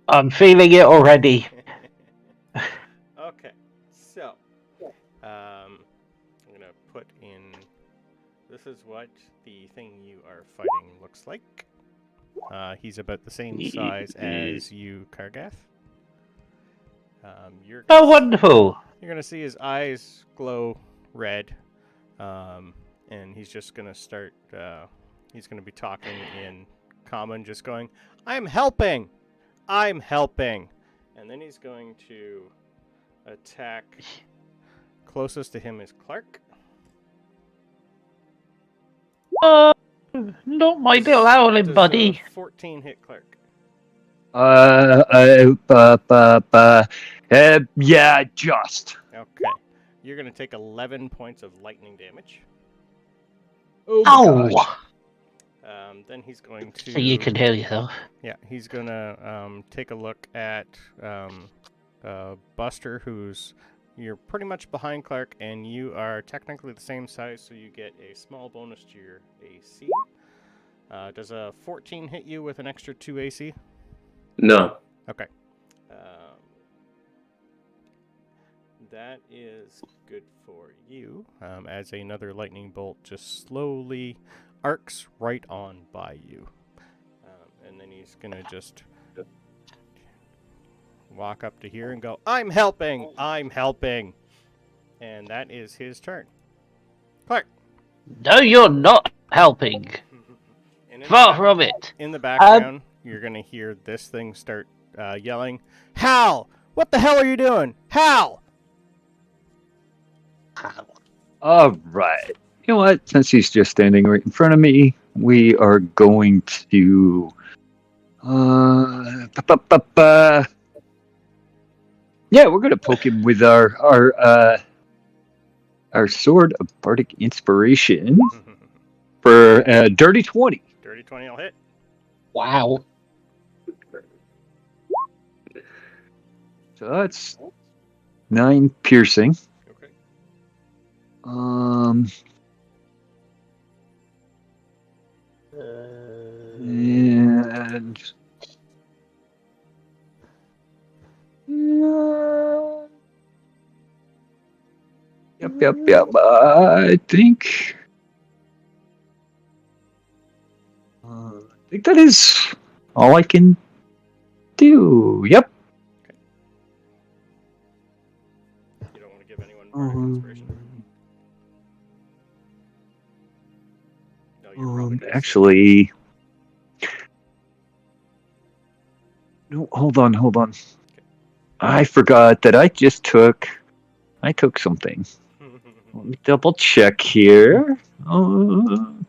I'm feeling it already. Okay, so I'm gonna put in. This is what the thing you are fighting looks like. He's about the same size as you, Kargath. You're gonna Oh, wonderful. you're gonna see his eyes glow red, and he's just gonna start. He's gonna be talking in common, just going, "I'm helping, I'm helping," and then he's going to attack. Closest to him is Clark. Not my little owling Does buddy. 14 hit Clark? Yeah, just. Okay. You're going to take 11 points of lightning damage. Oh my gosh. Oh, Then he's going to. so you can heal yourself. Yeah, he's going to take a look at Buster, who's. You're pretty much behind Clark, and you are technically the same size, so you get a small bonus to your AC. Does a 14 hit you with an extra 2 AC? No. Okay. That is good for you, as another lightning bolt just slowly arcs right on by you. And then he's going to just walk up to here and go, I'm helping! I'm helping! And that is his turn. Clark! No, you're not helping. Far from it. In the background, you're going to hear this thing start yelling, Hal! What the hell are you doing? Hal! All right. You know what? Since he's just standing right in front of me, we are going to. Yeah, we're gonna poke him with our sword of bardic inspiration for dirty 20. Dirty 20 will hit. Wow. So that's 9 piercing. Okay. And yep. I think that is all I can do. Yep. Okay. You don't want to give anyone bardic inspiration? No, you're probably gonna Actually, no. Hold on. Okay. I forgot that I took something. Let me double check here.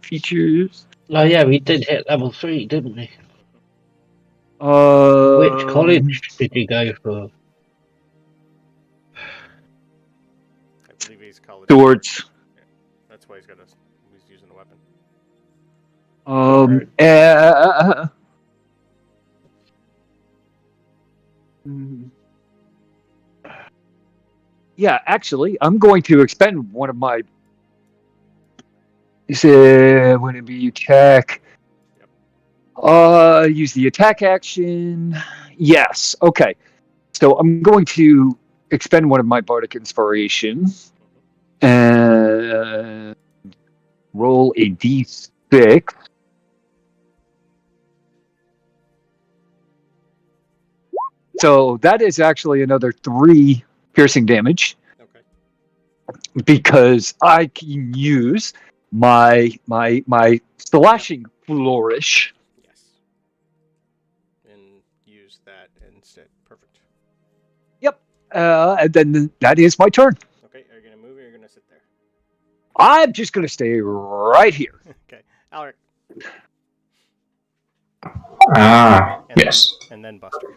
Features. Oh yeah, we did hit level 3, didn't we? Uh, Which college did you go for? I believe he's college. Swords. Yeah, that's why he's using a weapon. Yeah, actually, I'm going to expend one of my. When it be attack? Use the attack action. Yes. Okay. So I'm going to expend one of my bardic inspiration and roll a d6. So that is actually another 3 piercing damage. Okay. Because I can use my slashing flourish. Yes. And use that instead. Perfect. Yep. And then that is my turn. Okay, are you going to move or are you going to sit there? I'm just going to stay right here. Okay. Alric. Yes. And then Buster.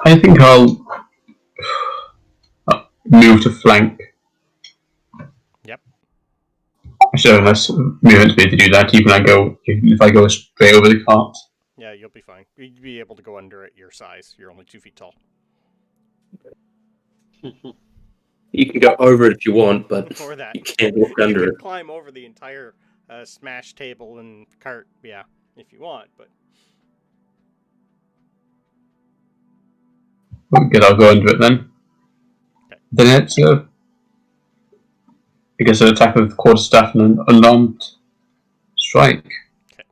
I think I'll move to flank. Yep. So unless movement speed to do that, if I go straight over the cart. Yeah, you'll be fine. You'd be able to go under at your size. You're only 2 feet tall. You can go over it if you want, but Before that, you can't walk you under can it. climb over the entire smash table and cart, yeah, if you want, but Good, I'll go into it then. Okay. Then it's I guess an attack with quarterstaff and an unarmed strike. Okay.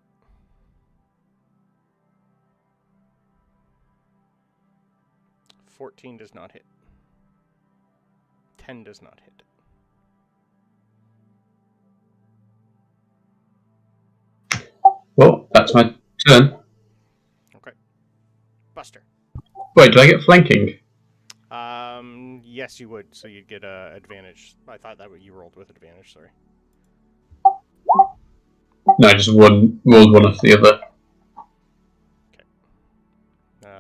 14 does not hit. 10 does not hit. Well, that's my turn. Okay. Buster. Wait, do I get flanking? Yes, you would. So you'd get advantage. I thought that you rolled with advantage. Sorry. No, I just rolled one off the other.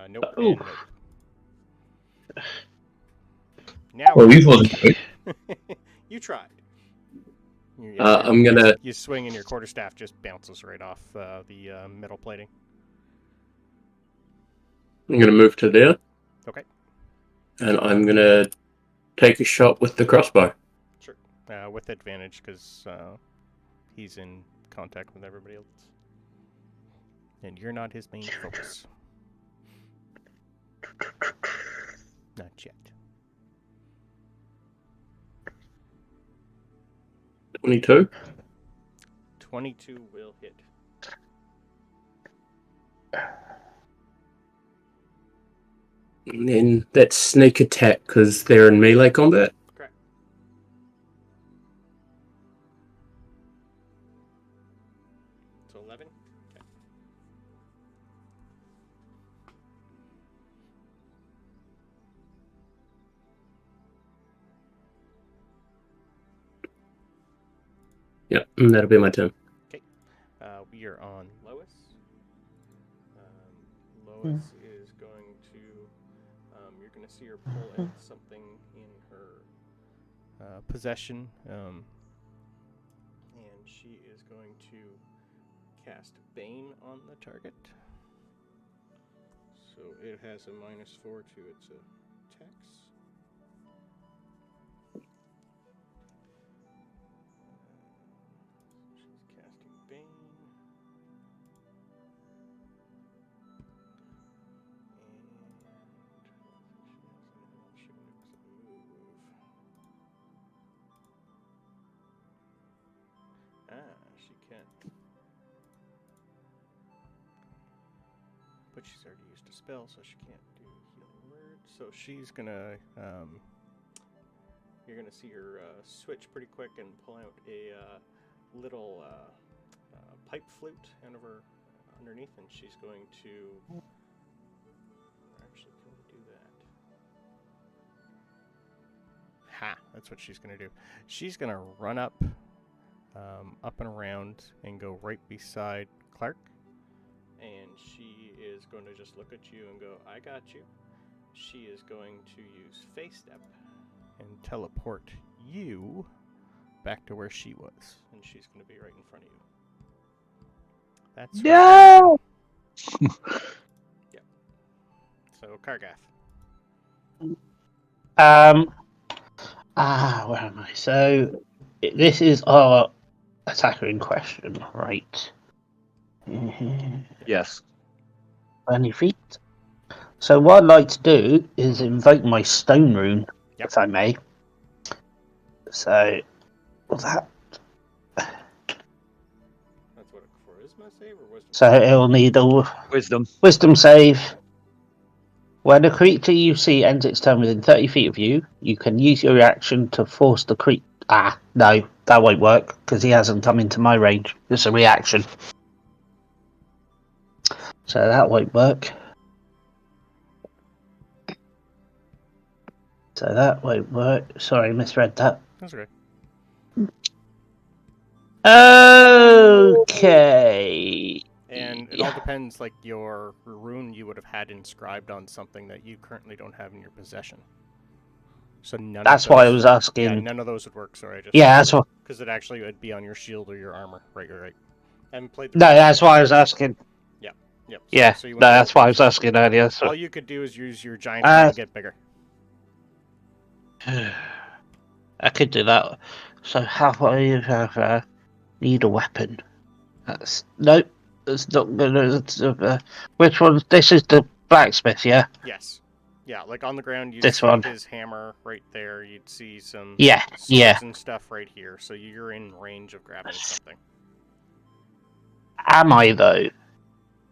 Nope. Ooh. And nope. Now. Well, you rolled a You tried. I'm gonna. You swing and your quarterstaff just bounces right off the metal plating. I'm gonna move to there. Okay. And I'm gonna take a shot with the crossbow. Sure. With advantage because he's in contact with everybody else, and you're not his main focus. Not yet. 22. 22 will hit. And then that's sneak attack because they're in melee combat. Correct. So 11. Okay. Yep, and that'll be my turn. We are on Lois. Lois is going to. You're going to see her pull out something in her possession, and she is going to cast Bane on the target. So it has a -4 to its attacks. She's casting Bane. She can't. But she's already used a spell, so she can't do healing word. So she's gonna, you're gonna see her switch pretty quick and pull out a little pipe flute out of her underneath, and she's going to. Actually, can we do that? Ha! That's what she's gonna do. She's gonna run up and around and go right beside Clark, and she is going to just look at you and go, I got you. She is going to use Face Step and teleport you back to where she was, and she's going to be right in front of you. That's No! Yep. So Kargath. Where am I? So this is our attacker in question, right? Yes. 20 feet. So what I'd like to do is invoke my stone rune, if I may. So, what's that? That's what a charisma save or wisdom? So it'll need a Wisdom. save. When a creature you see ends its turn within 30 feet of you, you can use your reaction to force the creature. No, that won't work because he hasn't come into my range. It's a reaction. So that won't work. So that won't work. Sorry, I misread that. That's okay. Okay. And it all depends, like your rune you would have had inscribed on something that you currently don't have in your possession. So none. That's of those, why I was asking. Yeah, none of those would work. Sorry, That's what. Because it actually would be on your shield or your armor. Right. I haven't played. No, that's why I was asking. Yep. Yeah. So No, that's why I was asking earlier. So. All you could do is use your giant hand to get bigger. I could do that. So how do you have need a weapon? That's nope. It's not gonna. Which one? This is the blacksmith, yeah. Yes. Yeah, like on the ground, you'd This see one. his hammer right there. You'd see some Yeah, swords yeah. and stuff right here. So you're in range of grabbing something. Am I though?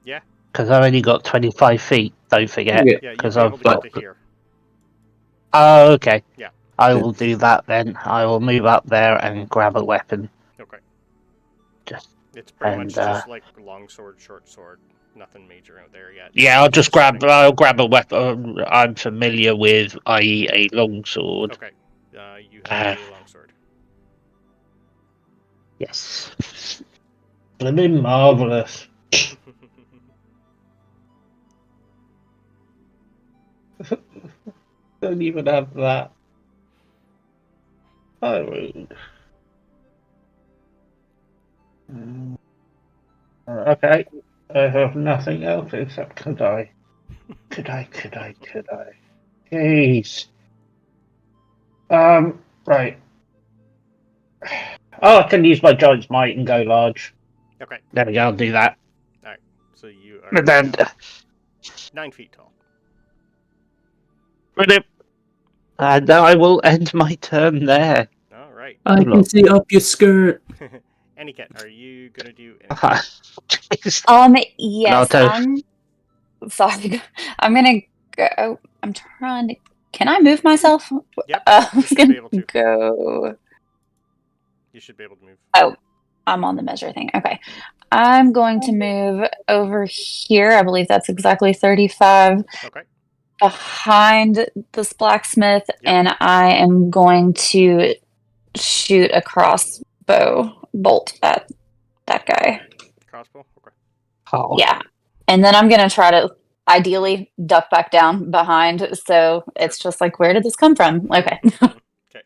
Yeah. Because I've only got 25 feet. Don't forget. Yeah. Yeah, you'll Because be able I've to got. get to here. Oh, okay. Yeah. I will do that then. I will move up there and grab a weapon. Okay. Just It's pretty much and, just like long sword, short sword. Nothing major out there yet. yeah, I'll just grab. Starting. I'll grab a weapon I'm familiar with, i.e., a longsword. Okay. You have a longsword. Yes. Blooming marvelous. Don't even have that. Oh, rude. Okay. I have nothing else except could I? Could I? Jeez. Right. Oh, I can use my giant's might and go large. Okay. There we go, I'll do that. So you are And then 9 feet tall. brilliant. And I will end my turn there. All right. I can see up your skirt. Aniket, are you gonna do anything? Jeez. Yes, tell- I'm sorry. I'm gonna go. I'm trying to. Can I move myself? Yep. I You was should be gonna able to. go. You should be able to move. Oh, I'm on the measure thing. Okay. I'm going to move over here. I believe that's exactly 35 Okay. behind this blacksmith, and I am going to shoot a crossbow bolt at that guy. Crossbow? Okay. Oh. Yeah. And then I'm going to try to ideally duck back down behind. So it's just like, where did this come from? Okay. Okay.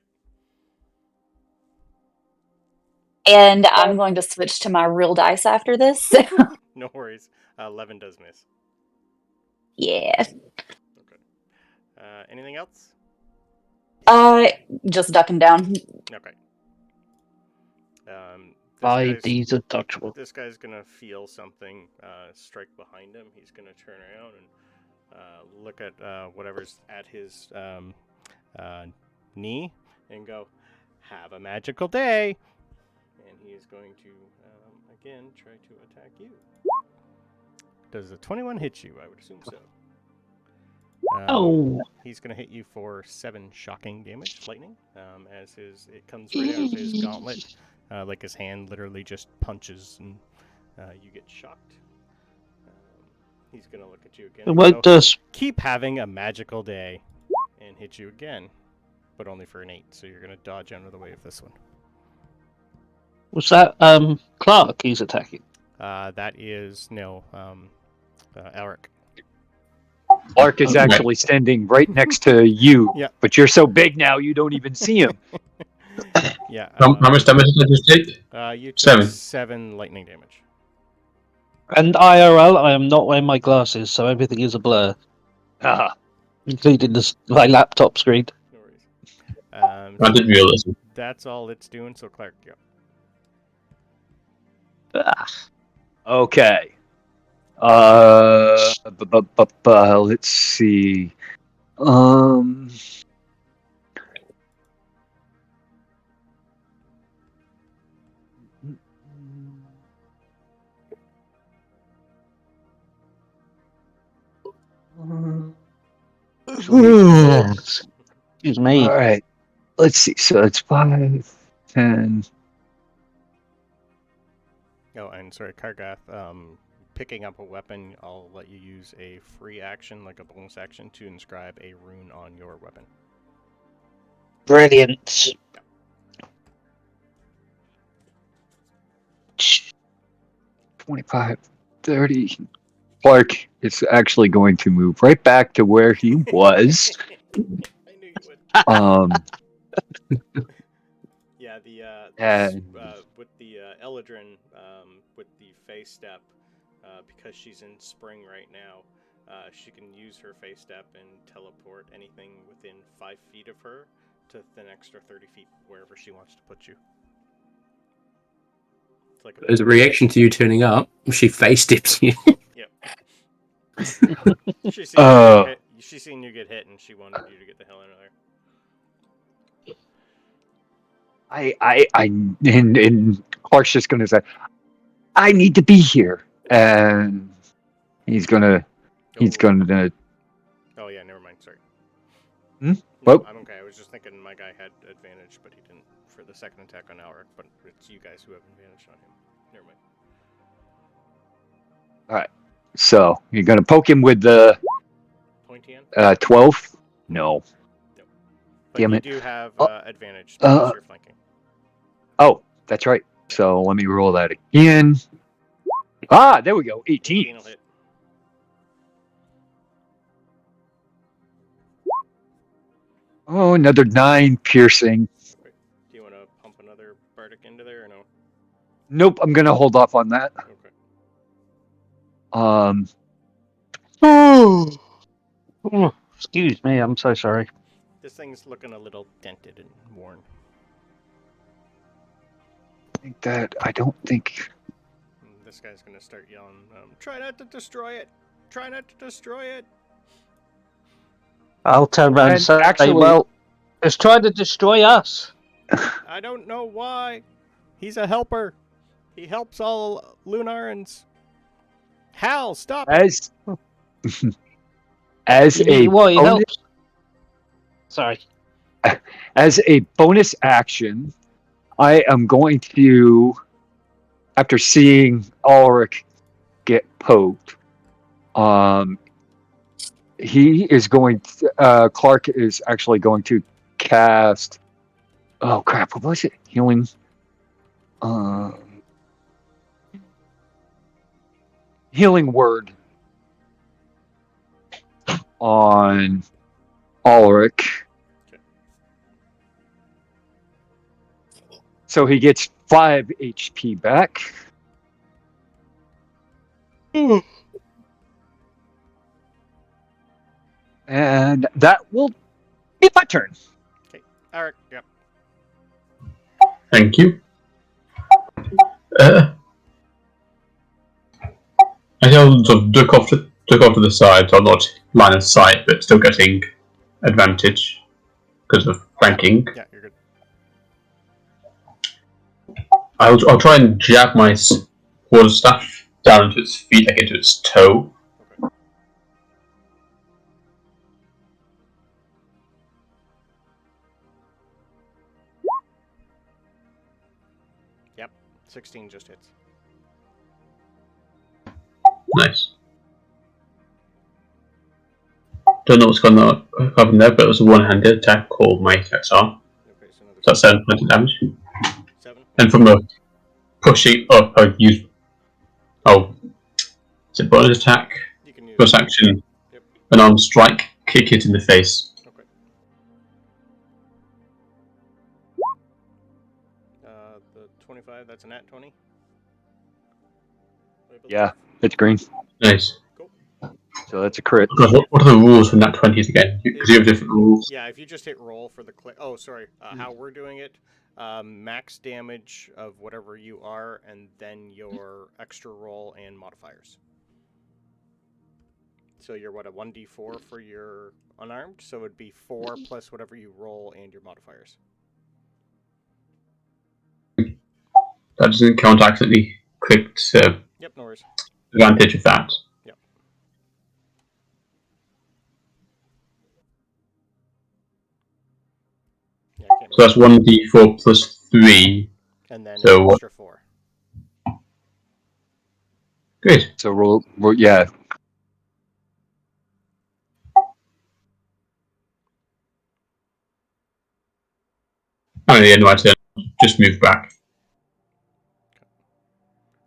And I'm going to switch to my real dice after this. No worries. 11 does miss. Yeah. Okay. Anything else? Just ducking down. Okay. By these are touchable. This guy's gonna feel something strike behind him. He's gonna turn around and look at whatever's at his knee and go, "Have a magical day." And he is going to again try to attack you. Does a 21 hit you? I would assume so. Oh. He's going to hit you for 7 shocking damage, lightning, as it comes right out of his gauntlet. Like his hand literally just punches and you get shocked. He's going to look at you again. And What go, does... Keep having a magical day, and hit you again, but only for an 8. So you're going to dodge out of the way of this one. Was that Clark he's attacking? That is Alric. Clark is actually standing right next to you, but you're so big now you don't even see him. Yeah. How much damage did I just take? You took 7 lightning damage. And IRL, I am not wearing my glasses, so everything is a blur. Including my laptop screen. No worries. I didn't realize it. That's all it's doing, so Clark, go. Okay. Let's see. Excuse me. All right. Let's see. So it's 5, 10. Oh, and sorry, Kargath, picking up a weapon, I'll let you use a free action, like a bonus action, to inscribe a rune on your weapon. Brilliant. 25, 30. Clark is actually going to move right back to where he was. I knew you would. Yeah, with the Eladrin, with the face step, because she's in spring right now, she can use her face step and teleport anything within 5 feet of her to the extra 30 feet wherever she wants to put you. It's like as a reaction to you turning she face steps you. Yep. She seen you get hit, and she wanted you to get the hell out of there. And Clark's just gonna say, I need to be here, and he's gonna. Oh yeah, never mind. Sorry. Hmm? No, Well- I'm okay. I was just thinking my guy had advantage, but he didn't for the second attack on Alric. But it's you guys who have advantage on him. Never mind. So you're gonna poke him with the Pointy end. 12? No. But Damn you it. do have Oh, advantage because you're flanking. Oh, that's right. So let me roll that again. Ah, there we go. 18. 18 will hit. Oh, another 9 piercing. Do you want to pump another bardic into there or no? Nope, I'm gonna hold off on that. Okay. Oh, excuse me. I'm so sorry. This thing's looking a little dented and worn. I don't think. This guy's gonna start yelling, "Try not to destroy it! Try not to destroy it!" I'll turn around and And say, actually- well, it's trying to destroy us. I don't know why. He's a helper. He helps all Lunarans. Hal, stop it! As as You a mean what? He bonus, helps. Sorry. as a bonus action, I am going to, after seeing Ulrich get poked, he is going. Clark is actually going to cast. Oh crap! What was it? Healing. Healing word on Ulrich. So he gets 5 HP back. And that will be my turn. Alric, yep. Thank you. I think I'll sort of duck off to the side, so I'm not line of sight, but still getting advantage because of flanking. Yeah, you're good. I'll try and jab my quarterstaff down into its feet, like into its toe. Okay. Yep, 16 just hits. Nice. Don't know what's going on there, but it was a one-handed attack called my attacks are. Okay, so another So that's 7 points of damage. 7. And from a pushing up, I use. Oh, it's a bonus attack, You can use plus action, Yep. an arm strike, kick it in the face. Okay. The 25, that's a nat 20. I believe. Yeah, it's green. Nice. Cool. So that's a crit. God, what are the rules for nat 20s again? Because you have different rules. Yeah, if you just hit roll for the click. Oh, sorry. How we're doing it, max damage of whatever you are, and then your extra roll and modifiers. So you're what, a 1d4 for your unarmed? So it'd be 4 plus whatever you roll and your modifiers. That doesn't count accidentally clicked Yep, no worries. advantage of that. Yep. Yeah, I can't So that's 1d4 plus 3. and then so an what- extra 4. Great. So roll yeah. And at the end of my turn, just move back.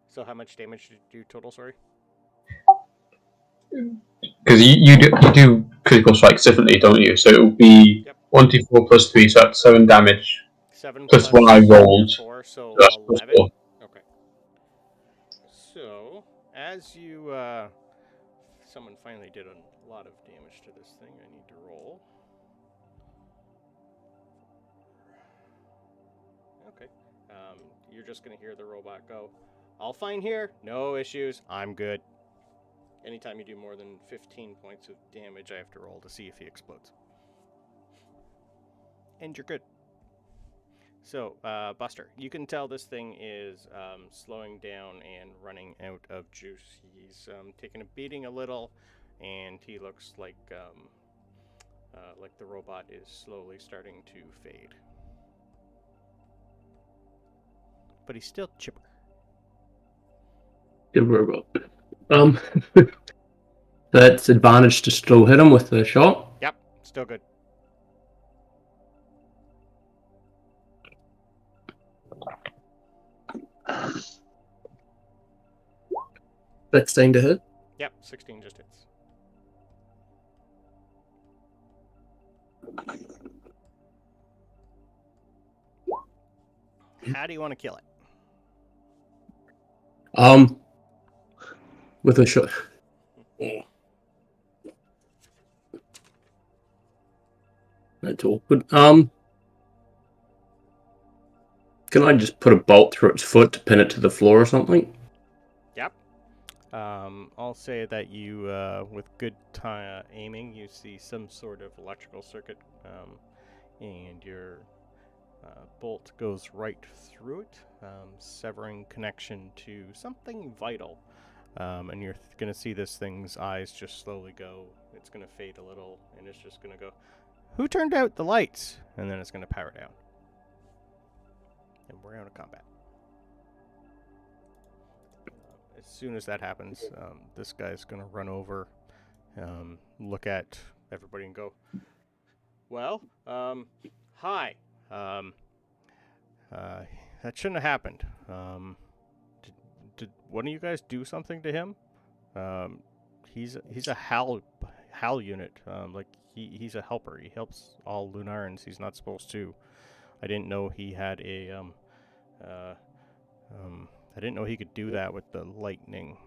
So how much damage did you do total, sorry? Because you do critical strikes differently, don't you? So it will be Yep. 1d4 plus 3, so that's 7 damage. 7 Plus one I rolled. 4, so So that's plus 11. 4. Okay. So, as you, someone finally did a lot of damage to this thing. I need to roll. Okay. You're just going to hear the robot go, "All fine here. No issues. I'm good." Anytime you do more than 15 points of damage, I have to roll to see if he explodes. And you're good. So, Buster, you can tell this thing is slowing down and running out of juice. He's taking a beating a little, and he looks like the robot is slowly starting to fade. But he's still chipper. Good robot. That's advantage to still hit him with the shot. Yep, still good. That's 16 to hit. Yep, 16 just hits. How do you want to kill it? With a shot. That's awkward. Can I just put a bolt through its foot to pin it to the floor or something? Yep. I'll say that you, with good aiming, you see some sort of electrical circuit, and your bolt goes right through it, severing connection to something vital. And you're going to see this thing's eyes just slowly go. It's going to fade a little, and it's just going to go, "Who turned out the lights?" And then it's going to power down. And we're out of combat. As soon as that happens, this guy's going to run over, look at everybody and go, "Well, hi. That shouldn't have happened. Did one of you guys do something to him? He's a HAL unit. He's a helper. He helps all Lunarans. He's not supposed to. I didn't know he had a I didn't know he could do that with the lightning.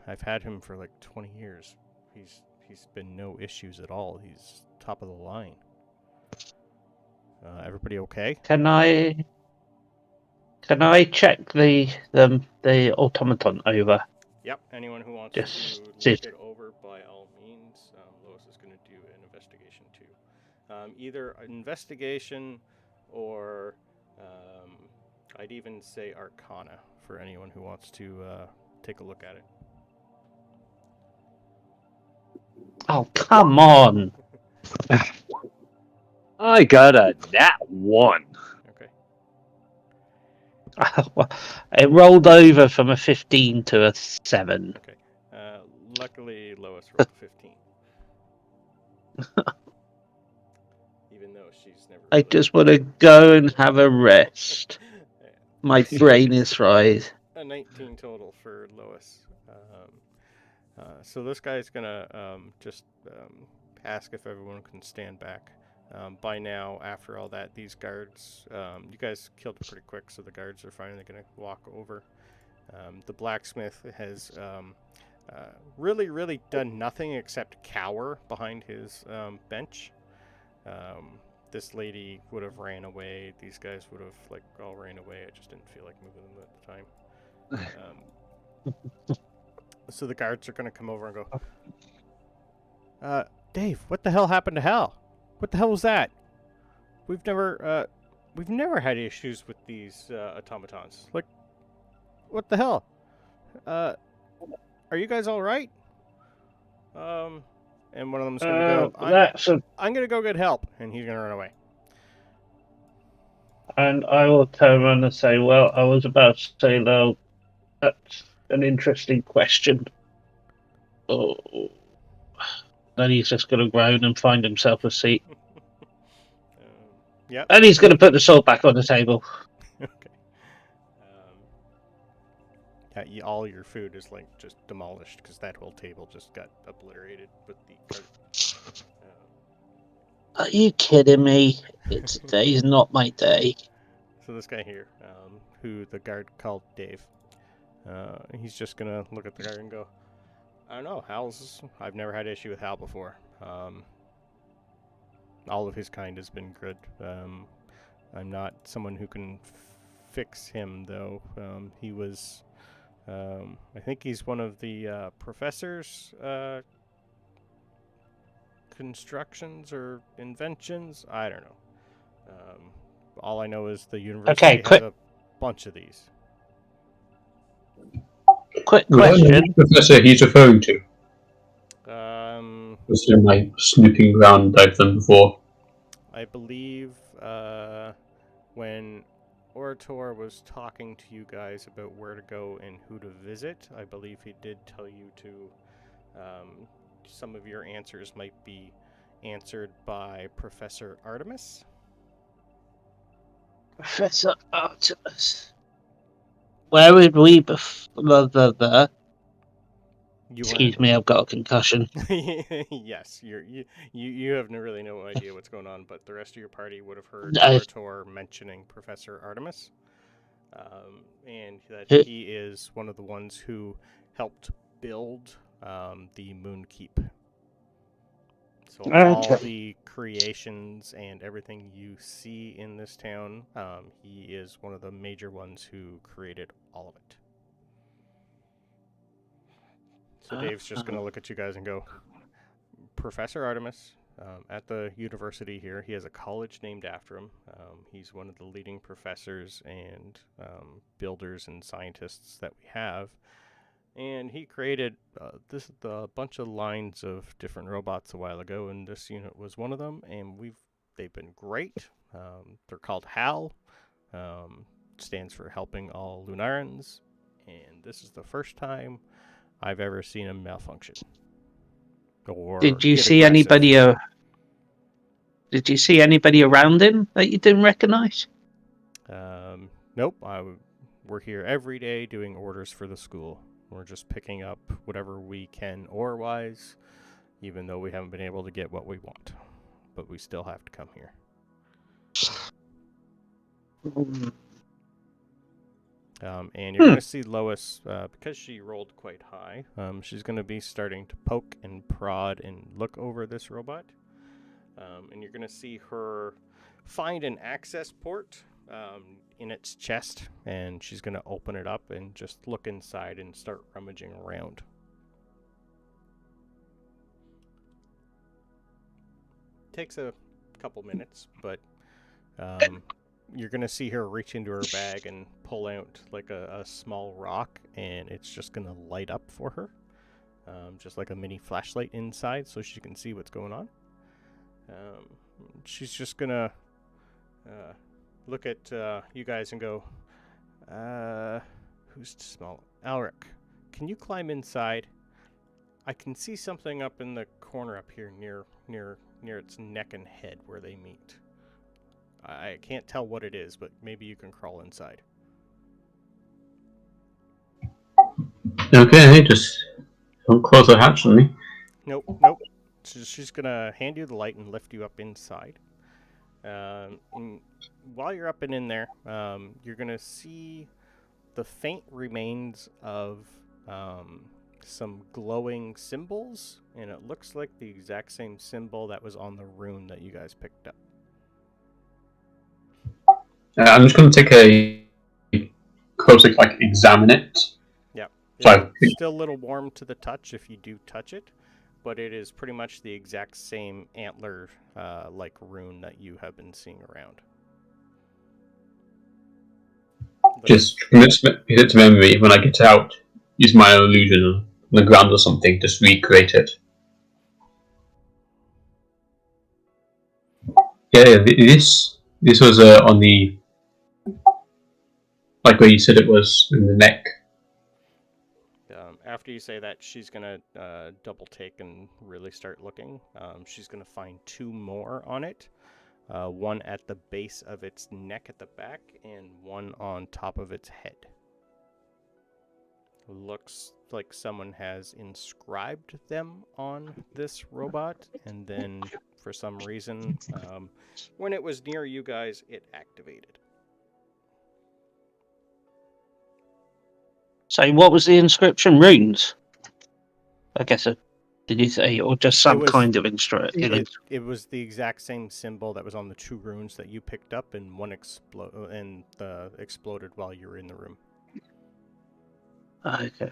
I've had him for like 20 years. He's been no issues at all. He's top of the line. Everybody okay?" Can I check the automaton over? Yep. Anyone who wants Just to see look if- it over, by all means. Lois is going to do an investigation too. Either an investigation or I'd even say Arcana for anyone who wants to take a look at it. Oh, come on! I got a nat 1. Okay. It rolled over from a 15 to a 7. Okay. Luckily, Lois rolled 15. Even though she's never. I Really just want to go and have a rest. My brain is fried. A 19 total for Lois. So this guy's gonna just ask if everyone can stand back. By now, after all that, these guards, you guys killed pretty quick, so the guards are finally gonna walk over. The blacksmith has really done nothing except cower behind his bench. This lady would have ran away. These guys would have all ran away. I just didn't feel like moving them at the time. So the guards are going to come over and go, "Dave, what the hell happened to Hal? What the hell was that? We've never had issues with these automatons. What the hell? Are you guys all right?" And one of them's going to go, "I'm going to go get help," and he's going to run away. And I will turn around and say, "Well, I was about to say, though, that's an interesting question." Oh. Then he's just going to groan and find himself a seat. Yep. And he's going to put the sword back on the table. Okay. All your food is just demolished because that whole table just got obliterated with the cart. Are you kidding me? Today's not my day. So this guy here, who the guard called Dave, he's just gonna look at the guard and go, "I don't know, I've never had an issue with Hal before. All of his kind has been good. I'm not someone who can fix him, though. He was I think he's one of the professor's constructions or inventions. I don't know. All I know is the university Okay, has quick- a bunch of these. Quick Would I know question. which professor he's referring to? Was in my snooping around I've done before. I believe when Orator was talking to you guys about where to go and who to visit, I believe he did tell you to some of your answers might be answered by Professor Artemis. Professor Artemis. Where would we Excuse me, I've got a concussion. Yes, you have really no idea what's going on, but the rest of your party would have heard I- Orator mentioning Professor Artemis, and that Who- he is one of the ones who helped build the Moon Keep. So all Okay. the creations and everything you see in this town, he is one of the major ones who created all of it. So Dave's just going to look at you guys and go, Professor Artemis, at the university here, he has a college named after him. He's one of the leading professors and builders and scientists that we have. And he created a bunch of lines of different robots a while ago, and this unit was one of them. And they've been great. They're called HAL, stands for Helping All Lunarans. And this is the first time I've ever seen them malfunction. Or Did you get see aggressive. anybody? Did you see anybody around him that you didn't recognize? Nope. We're here every day doing orders for the school. We're just picking up whatever we can ore-wise, even though we haven't been able to get what we want. But we still have to come here. And you're going to see Lois, because she rolled quite high, she's going to be starting to poke and prod and look over this robot. And you're going to see her find an access port in its chest, and she's going to open it up and just look inside and start rummaging around. Takes a couple minutes, but you're going to see her reach into her bag and pull out like a small rock, and it's just going to light up for her. Just like a mini flashlight inside so she can see what's going on. She's just going to look at you guys and go, who's small? Alric, can you climb inside? I can see something up in the corner up here near its neck and head where they meet. I can't tell what it is, but maybe you can crawl inside. Okay, just don't close the hatch on me. Nope. She's going to hand you the light and lift you up inside. And while you're up and in there, you're going to see the faint remains of some glowing symbols, and it looks like the exact same symbol that was on the rune that you guys picked up. I'm just going to take a closer, examine it. Yeah. So It's still a little warm to the touch if you do touch it, but it is pretty much the exact same antler like rune that you have been seeing around. Just commit it to memory. When I get out, use my own illusion on the ground or something, just recreate it. Yeah, this was on the, like where you said it was, in the neck. After you say that, she's going to double take and really start looking. She's going to find two more on it. One at the base of its neck at the back, and one on top of its head. Looks like someone has inscribed them on this robot, and then for some reason, when it was near you guys, it activated. So, what was the inscription? Runes? I guess. Did you say, or just some kind of instruction? It was the exact same symbol that was on the two runes that you picked up, and one exploded while you were in the room. Okay.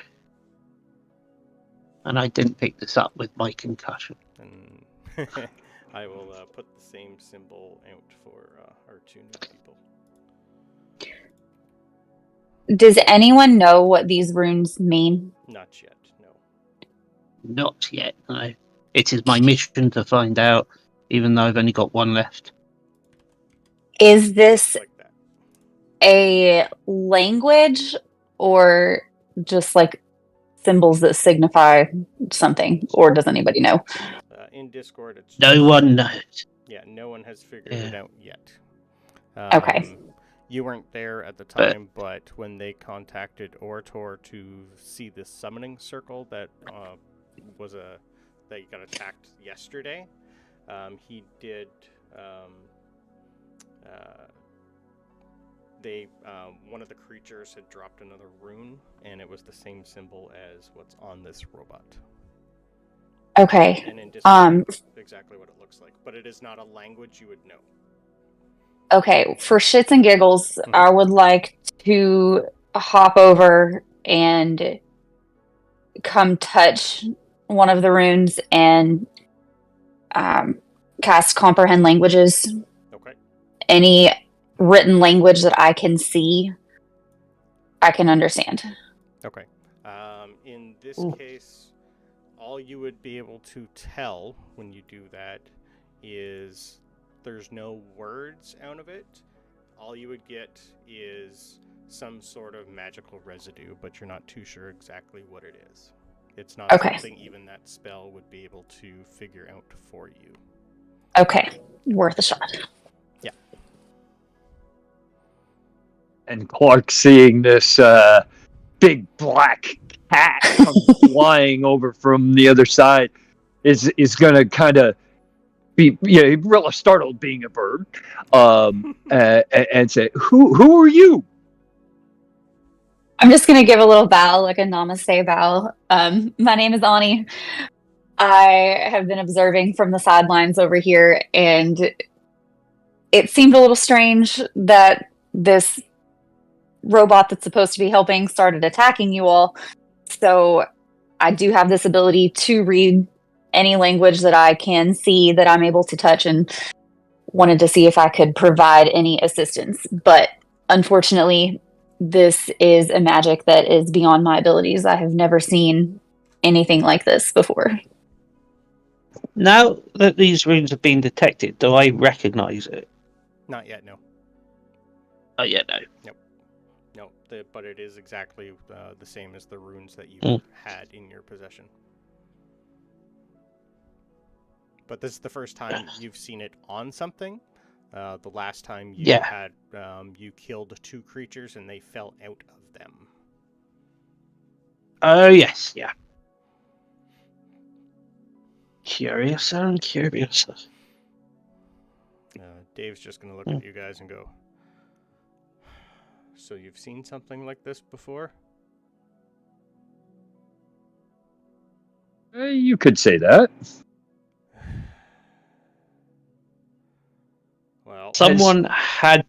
And I didn't pick this up with my concussion. And I will put the same symbol out for our two new people. Does anyone know what these runes mean? Not yet, no. Not yet, no. It is my mission to find out, even though I've only got one left. Is this Like that. a language or just like symbols that signify something? Or does anybody know? In Discord, it's No one knows. Yeah, no one has figured it out yet. Okay. You weren't there at the time, but when they contacted Orator to see this summoning circle that that got attacked yesterday, he did. One of the creatures had dropped another rune, and it was the same symbol as what's on this robot. Okay. And in Discord, exactly what it looks like, but it is not a language you would know. Okay, for shits and giggles, I would like to hop over and come touch one of the runes and cast Comprehend Languages. Okay. Any written language that I can see, I can understand. Okay. In this case, all you would be able to tell when you do that is there's no words out of it. All you would get is some sort of magical residue, but you're not too sure exactly what it is. It's not something even that spell would be able to figure out for you. Okay, worth a shot. Yeah. And Clark, seeing this big black cat come flying over from the other side, is going to kind of be really startled being a bird, and say, "Who are you?" I'm just going to give a little bow, like a namaste bow. My name is Ani. I have been observing from the sidelines over here, and it seemed a little strange that this robot that's supposed to be helping started attacking you all. So I do have this ability to read any language that I can see that I'm able to touch, and wanted to see if I could provide any assistance. But unfortunately, this is a magic that is beyond my abilities. I have never seen anything like this before. Now that these runes have been detected, do I recognize it? Not yet, no. Oh, yeah, no. No, but it is exactly the same as the runes that you had in your possession. But this is the first time you've seen it on something. The last time you had, you killed 2 creatures and they fell out of them. Oh, yes, yeah. Curious and curious. Dave's just going to look at you guys and go, "So you've seen something like this before?" You could say that. Well, someone had.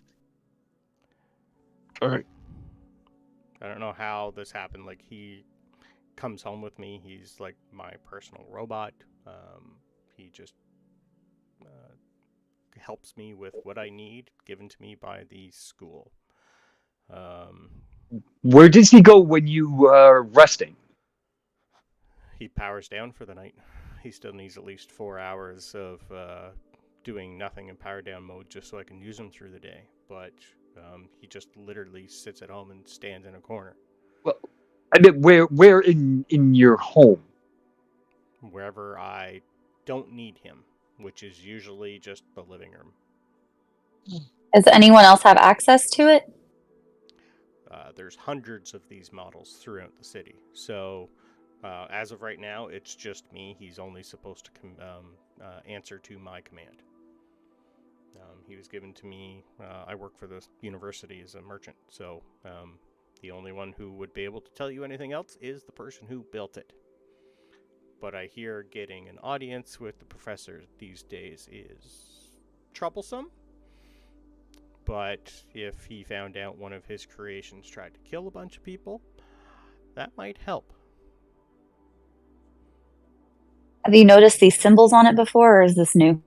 Or I don't know how this happened. Like, he comes home with me. He's like my personal robot. He just helps me with what I need, given to me by the school. Where does he go when you are resting? He powers down for the night. He still needs at least 4 hours of doing nothing in power down mode just so I can use him through the day. But he just literally sits at home and stands in a corner. Well, I mean, where in your home? Wherever I don't need him, which is usually just the living room. Does anyone else have access to it? There's hundreds of these models throughout the city. So as of right now, it's just me. He's only supposed to answer to my command. He was given to me. I work for the university as a merchant. So the only one who would be able to tell you anything else is the person who built it. But I hear getting an audience with the professor these days is troublesome. But if he found out one of his creations tried to kill a bunch of people, That might help. Have you noticed these symbols on it before, or is this new?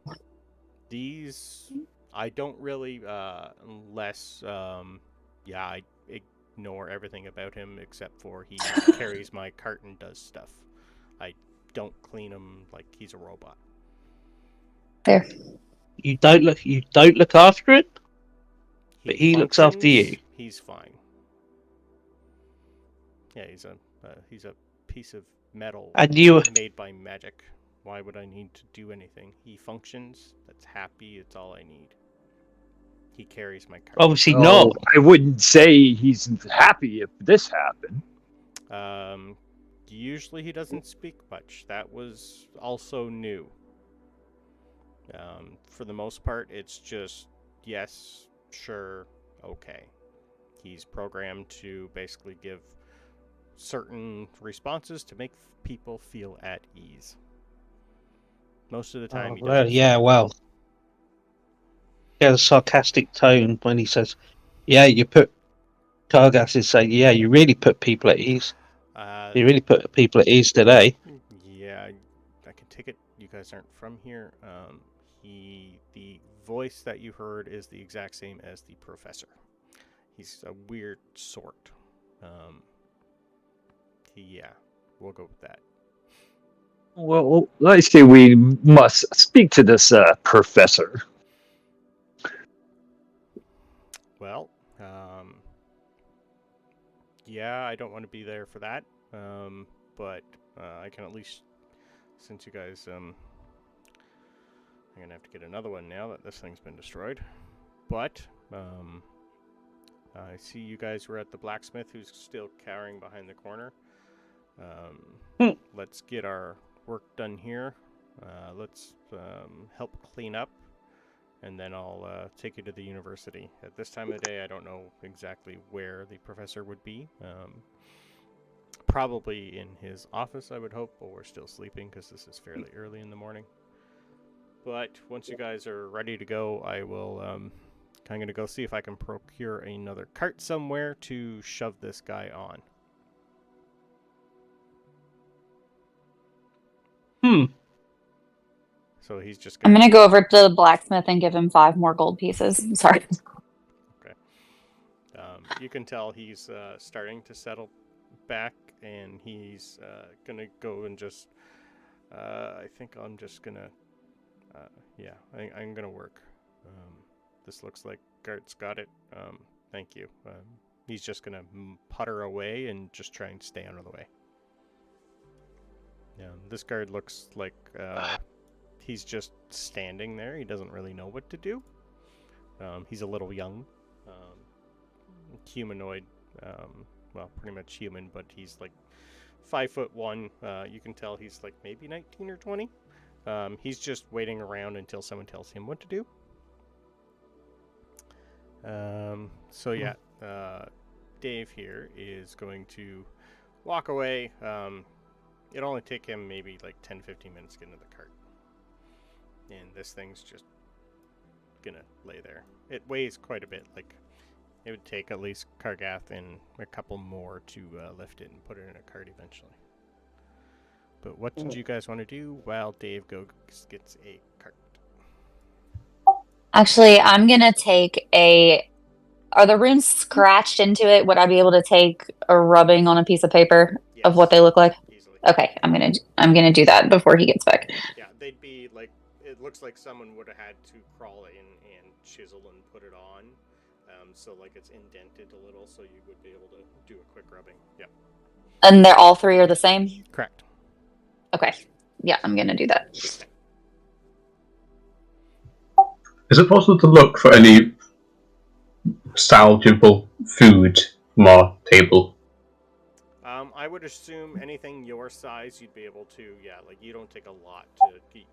These, I don't really, unless, I ignore everything about him except for he carries my cart and does stuff. I don't clean him like he's a robot. There. You don't look after it, but he looks after you. functions, He's fine. Yeah, he's a piece of metal And you, made by magic. Why would I need to do anything? He functions. That's happy. It's all I need. He carries my cart. obviously Oh, not. I wouldn't say he's happy if this happened. Usually he doesn't speak much. That was also new. For the most part, it's just yes, sure, okay. He's programmed to basically give certain responses to make people feel at ease. Most of the time, he doesn't. He has a sarcastic tone when he says, "Yeah, you put." Kargas is saying, "Yeah, you really put people at ease. You really put people at ease today." Yeah, I can take it. You guys aren't from here. The voice that you heard is the exact same as the professor. He's a weird sort. Yeah, we'll go with that. Well, I say we must speak to this professor. Well, yeah, I don't want to be there for that. But I can at least, since you guys, I'm gonna have to get another one now that this thing's been destroyed. But I see you guys were at the blacksmith, who's still cowering behind the corner. Let's get our work done here. Let's help clean up, and then I'll take you to the university. At this time of the day, I don't know exactly where the professor would be. Probably in his office, I would hope, but we're still sleeping because this is fairly early in the morning. But once you guys are ready to go, I will. I'm going to go see if I can procure another cart somewhere to shove this guy on. So he's just. I'm gonna go over to the blacksmith and give him 5 more gold pieces. Sorry. Okay. You can tell he's starting to settle back, and he's gonna go and just. I think I'm just gonna. I'm gonna work. This looks like Gart's got it. Thank you. He's just gonna putter away and just try and stay out of the way. This guard looks like he's just standing there. He doesn't really know what to do. He's a little young, humanoid. Well, pretty much human, but he's like 5'1". You can tell he's like maybe 19 or 20. He's just waiting around until someone tells him what to do. So yeah, Dave here is going to walk away. It'll only take him maybe like 10-15 minutes to get into the cart. And this thing's just gonna lay there. It weighs quite a bit. Like, it would take at least Kargath and a couple more to lift it and put it in a cart eventually. But what did you guys want to do while Dave gets a cart? Actually, I'm gonna take a. Are the runes scratched into it? Would I be able to take a rubbing on a piece of paper of what they look like? Easily. Okay, I'm gonna do that before he gets back. Yeah, they'd be like. It looks like someone would have had to crawl in and chisel and put it on. So like it's indented a little, so you would be able to do a quick rubbing. Yeah. And they're all 3 are the same? Correct. Okay. Yeah, I'm gonna do that. Is it possible to look for any salvageable food from our table? I would assume anything your size you'd be able to. Yeah, like you don't take a lot to keep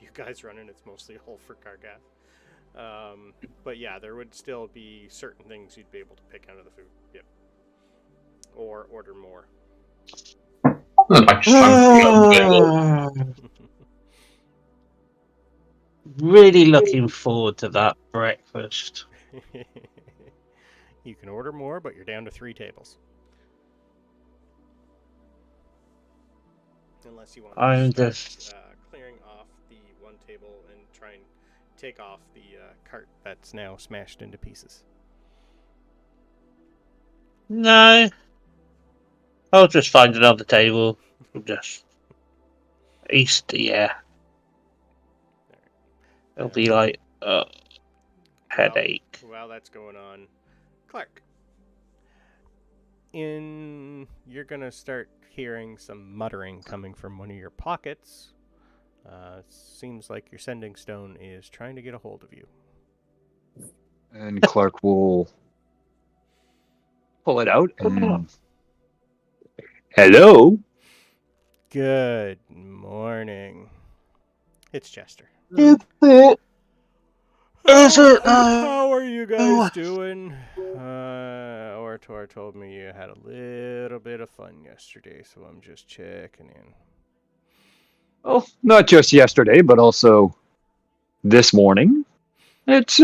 you guys running. It's mostly all for Kargath. But yeah, there would still be certain things you'd be able to pick out of the food. Yep. Or order more. Really looking forward to that breakfast. You can order more, but you're down to 3 tables. Unless you want I'm to just. start clearing off the one table and try and take off the cart that's now smashed into pieces. No. I'll just find another table. Just. East, yeah. It'll be like. Headache. While that's going on, Clark, you're gonna start hearing some muttering coming from one of your pockets. Seems like your sending stone is trying to get a hold of you. And Clark will pull it out and hello. Good morning. It's Chester. Is it? How are you guys doing? Orator told me you had a little bit of fun yesterday, so I'm just checking in. Oh, not just yesterday, but also this morning. It's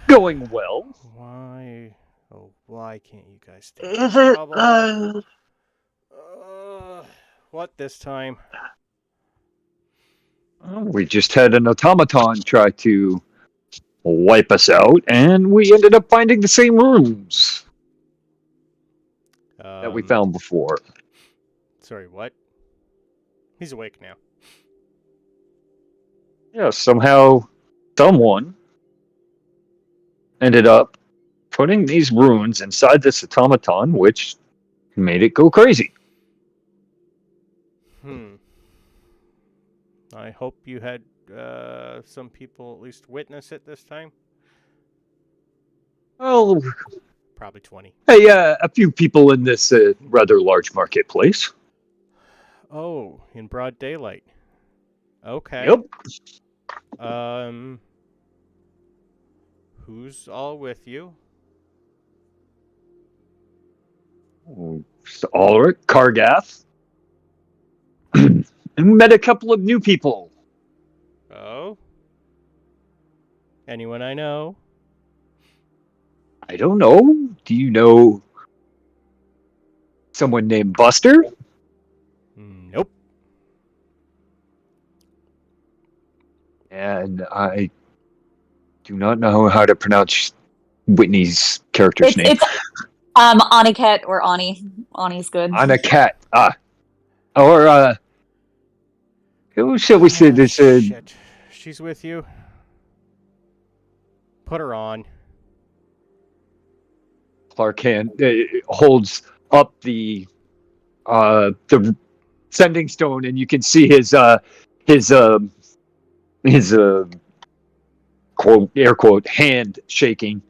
going well. Why? Oh, why can't you guys stay Is it? What this time? We just had an automaton try to wipe us out, and we ended up finding the same rooms that we found before. Sorry, what? He's awake now. Yeah, somehow someone ended up putting these runes inside this automaton, which made it go crazy. I hope you had some people at least witness it this time. Well, Probably 20. hey, a few people in this rather large marketplace. Oh, in broad daylight. Okay. Yep. Who's all with you? Ulrich, Kargath, and met a couple of new people. Oh? Anyone I know? I don't know. Do you know someone named Buster? Nope. And I do not know how to pronounce Whitney's character's name. It's Aniket or Ani. Ani's good. Aniket. Or who shall we say this? Shit. She's with you. Put her on. Clark holds up the sending stone, and you can see his quote air quote hand shaking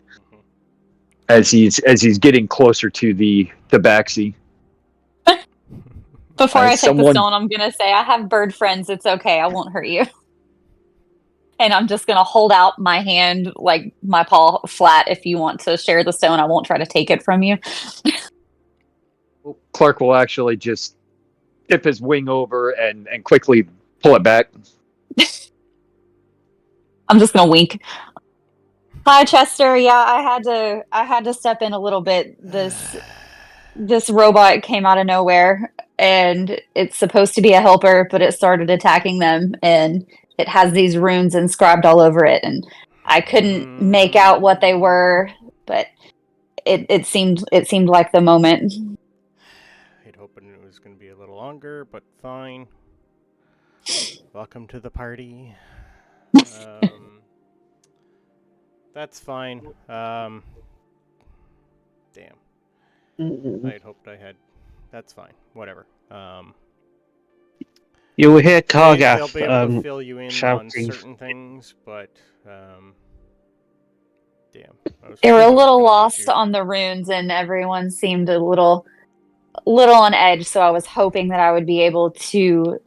as he's getting closer to the tabaxi. Before I take the stone, I'm gonna say I have bird friends. It's okay. I won't hurt you. And I'm just gonna hold out my hand, like my paw flat. If you want to share the stone, I won't try to take it from you. Clark will actually just tip his wing over and quickly pull it back. I'm just gonna wink. Hi, Chester. Yeah, I had to step in a little bit. This robot came out of nowhere, and it's supposed to be a helper, but it started attacking them, and it has these runes inscribed all over it, and I couldn't make out what they were, but it seemed like the moment. I'd hoping it was going to be a little longer, but fine. Welcome to the party. That's fine. Damn. I'd hoped I had. That's fine. Whatever. You will hear They'll be Kargath able to fill you in shouting. on certain things, but damn. They were a little lost on the runes, and everyone seemed a little on edge. So I was hoping that I would be able to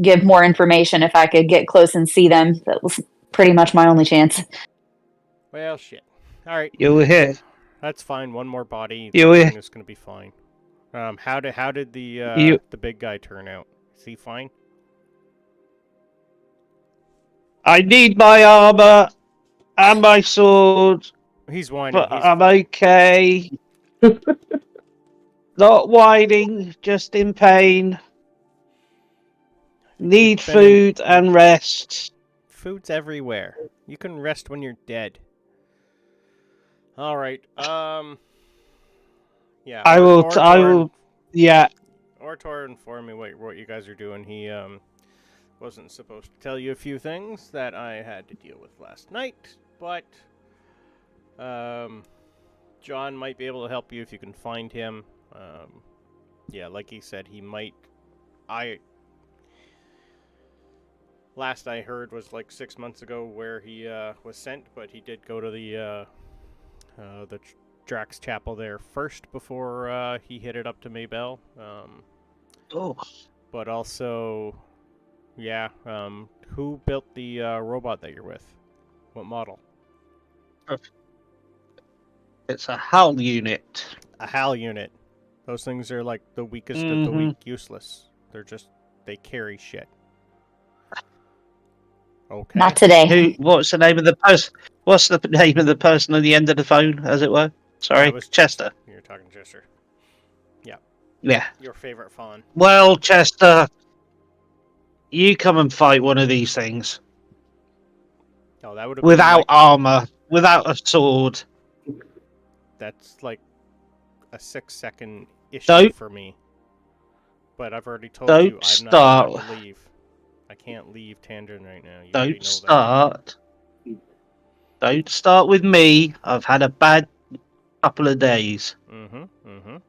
give more information if I could get close and see them. That was pretty much my only chance. Well, shit. All right. You will hear. That's fine. One more body. Everything is going to be fine. How did the big guy turn out? Is he fine? I need my armor and my sword, He's whining. but I'm okay. Not whining, just in pain. Need You've been in- food and rest. Food's everywhere. You can rest when you're dead. All right. Yeah. I will. Yeah. Ortor informed me what you guys are doing. He wasn't supposed to tell you a few things that I had to deal with last night, but John might be able to help you if you can find him. Yeah, like he said, he might. Last I heard was like 6 months ago where he was sent, but he did go to the Drax Chapel there first before he headed up to Maybell. Oh. But also, yeah, who built the robot that you're with? What model? It's a HAL unit. A HAL unit. Those things are like the weakest of the weak, useless. They carry shit. Okay. Not today. What's the name of the person? What's the name of the person on the end of the phone, as it were? Sorry, That was Chester. You're talking Chester. Yeah. Your favorite fawn. Well, Chester, you come and fight one of these things Oh, that would have without armor, without a sword. That's like a 6-second issue Don't- for me. But I've already told don't you I'm start. not allowed to leave. I can't leave Tandrin right now. You already know Don't start. Don't start with me. I've had a bad couple of days. that.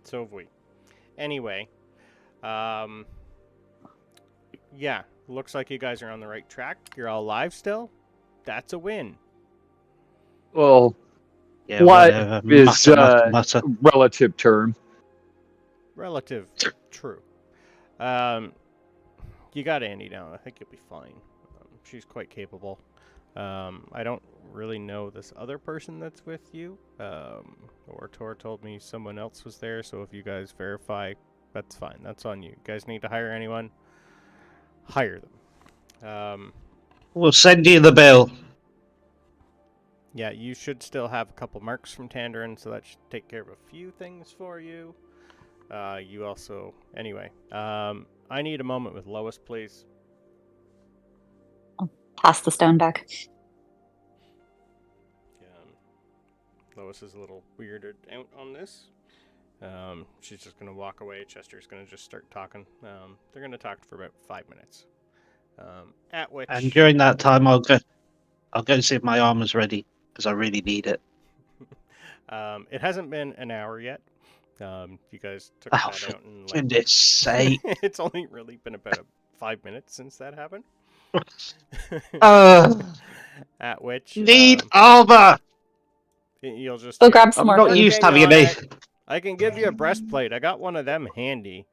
So have we. Anyway, yeah, looks like you guys are on the right track. You're all alive still. That's a win. Well, Yeah, what whatever. is Mutter. relative term? Relative. True. You got Andy now. I think you'll be fine. She's quite capable. I don't really know this other person that's with you. Tor told me someone else was there, so if you guys verify, that's fine. That's on you. You guys need to hire anyone? Hire them. We'll send you the bill. Yeah, you should still have a couple marks from Tandarin, so that should take care of a few things for you. You also... Anyway, I need a moment with Lois, please. Pass the stone back. Lois is a little weirded out on this. She's just going to walk away. Chester's going to just start talking. They're going to talk for about 5 minutes. At which... And during that time, I'll go see if my armor's ready, because I really need it. It hasn't been an hour yet. You guys took Oh, that for out in goodness sake. It's only really been about 5 minutes since that happened. At which Need armor. you'll just Go grab some I'm more not food. used to having I can give you a breastplate. I got one of them handy.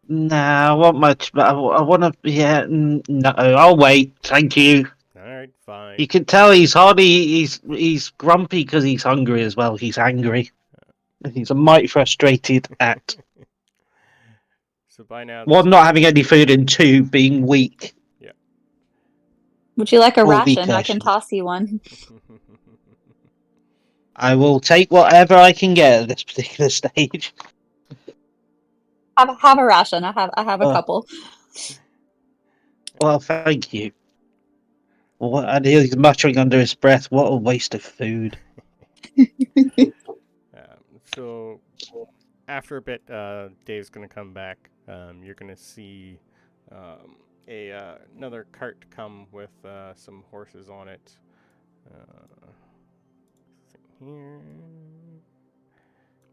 Nah, I want much, but I want to. Yeah, no, I'll wait. Thank you. All right, fine. You can tell he's hardy. He's grumpy because he's hungry as well. He's angry. He's a mighty frustrated at So by now, one, not having any food, and two, being weak. Would you like a Or ration? I can vacation. toss you one. I will take whatever I can get at this particular stage. Have a ration. I have a Oh. couple. Well, thank you. And he's muttering under his breath, "What a waste of food." So after a bit, Dave's going to come back. You're going to see another cart come with some horses on it. Here.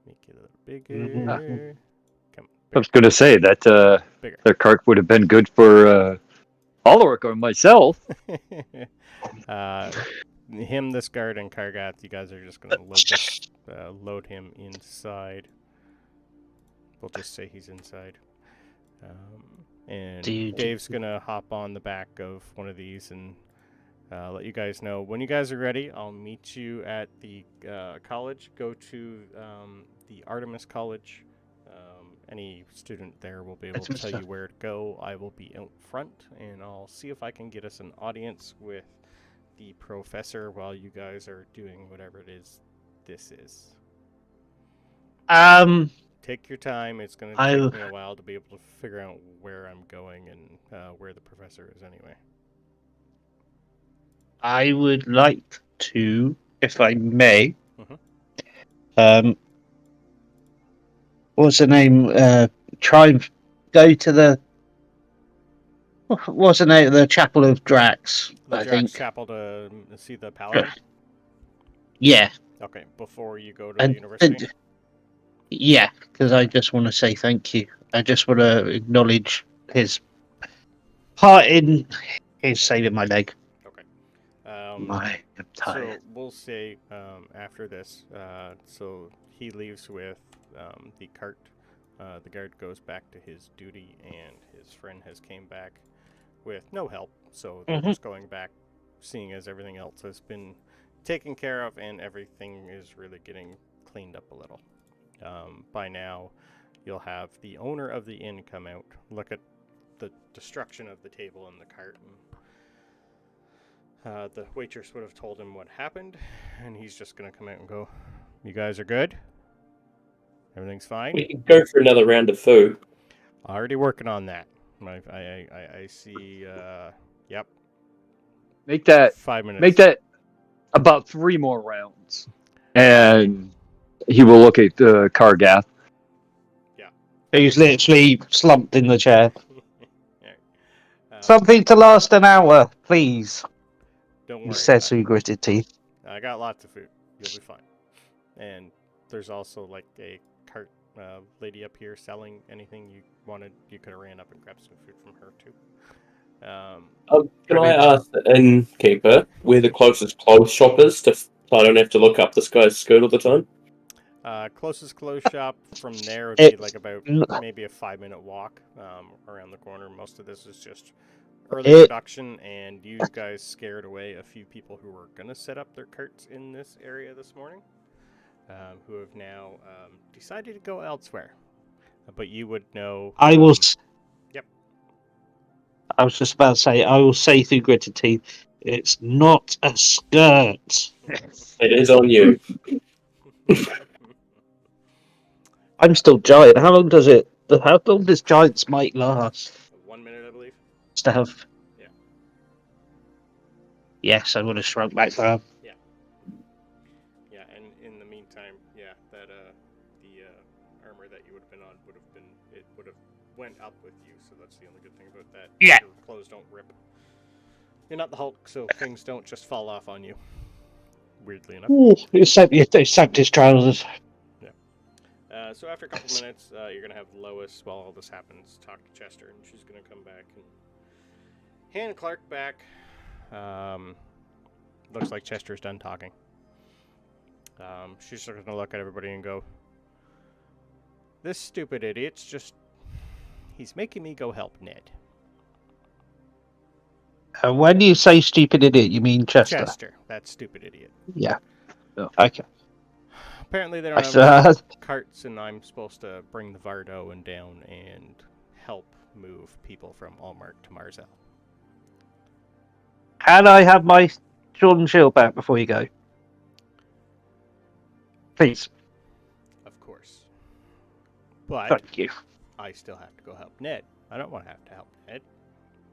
Make it a little bigger. Come on, I was going to say that bigger. their cart would have been good for Ulrich or myself. Him, this guard, and Kargath, you guys are just going to load him inside. We'll just say he's inside. And Dave's going to hop on the back of one of these and let you guys know. When you guys are ready, I'll meet you at the college. Go to the Artemis College. Any student there will be able to tell you where to go. I will be out front, and I'll see if I can get us an audience with the professor while you guys are doing whatever it is this is. Take your time. It's going to I- take me a while to be able to figure out where I'm going and where the professor is anyway. I would like to, if I may, Mhm. what's the name? Try and go to the. What's the name? The Chapel of Drax. The I Drax think. Chapel to see the paladin? Yeah, Okay, before you go to the and university? yeah, because I just want to say thank you. I just want to acknowledge his part in his saving my leg. Okay. I'm So tired. we'll say after this, so he leaves with the cart. The guard goes back to his duty, and his friend has came back with no help. So they're just going back, seeing as everything else has been taken care of, and everything is really getting cleaned up a little. By now, you'll have the owner of the inn come out, look at the destruction of the table and the cart, and the waitress would have told him what happened, and he's just going to come out and go, "You guys are good? Everything's fine?" We can go for another round of food. Already working on that. I see, yep, Make that 5 minutes. make that about 3 more rounds, and he will look at Kargath. He's literally slumped in the chair. Yeah. Something to last an hour, please. Don't He worry. says through gritted teeth. I got lots of food. You'll be fine. And there's also like a cart lady up here selling anything you wanted. You could have ran up and grabbed some food from her too. Can I ask the innkeeper where the closest clothes shop is, so I don't have to look up this guy's skirt all the time? Closest clothes shop from there would be like about n- maybe a 5-minute walk around the corner. Most of this is just early production, and you guys scared away a few people who were going to set up their carts in this area this morning, who have now decided to go elsewhere. But you would know. I will. Yep. I was just about to say, I will say through gritted teeth, it's not a skirt. It is on you. I'm still giant. How long does Giant's might last? 1 minute, I believe. Stuff. Yeah. Yes, I would have shrunk back down. Yeah, and in the meantime, yeah, that the armor that you would have been on would have went up with you. So that's the only good thing about that. Yeah. Your clothes don't rip. You're not the Hulk, so things don't just fall off on you. Weirdly enough. Ooh, they sagged his trousers. So after a couple minutes, you're going to have Lois, while all this happens, talk to Chester, and she's going to come back and hand Clark back. Looks like Chester's done talking. She's just going to look at everybody and go, "This stupid idiot's just... he's making me go help Ned." When you say stupid idiot, you mean Chester? Chester, that stupid idiot. Yeah. Oh. Okay. Apparently they don't have enough carts, and I'm supposed to bring the Vardoan down and help move people from Allmark to Marzell. Can I have my Jordan shield back before you go? Please. Of course. But Thank you. I still have to go help Ned. I don't want to have to help Ned.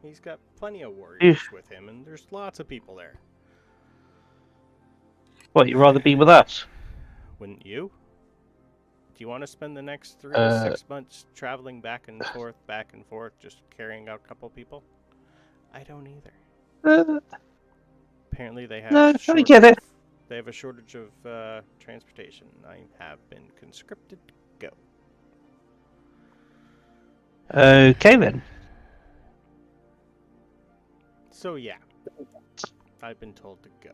He's got plenty of warriors with him, and there's lots of people there. What, you'd rather be with us? Wouldn't you? Do you want to spend the next 3 to 6 months traveling back and forth, just carrying out a couple people? I don't either. Apparently they have I get it. They have a shortage of transportation. I have been conscripted to go. Okay then. So yeah, I've been told to go.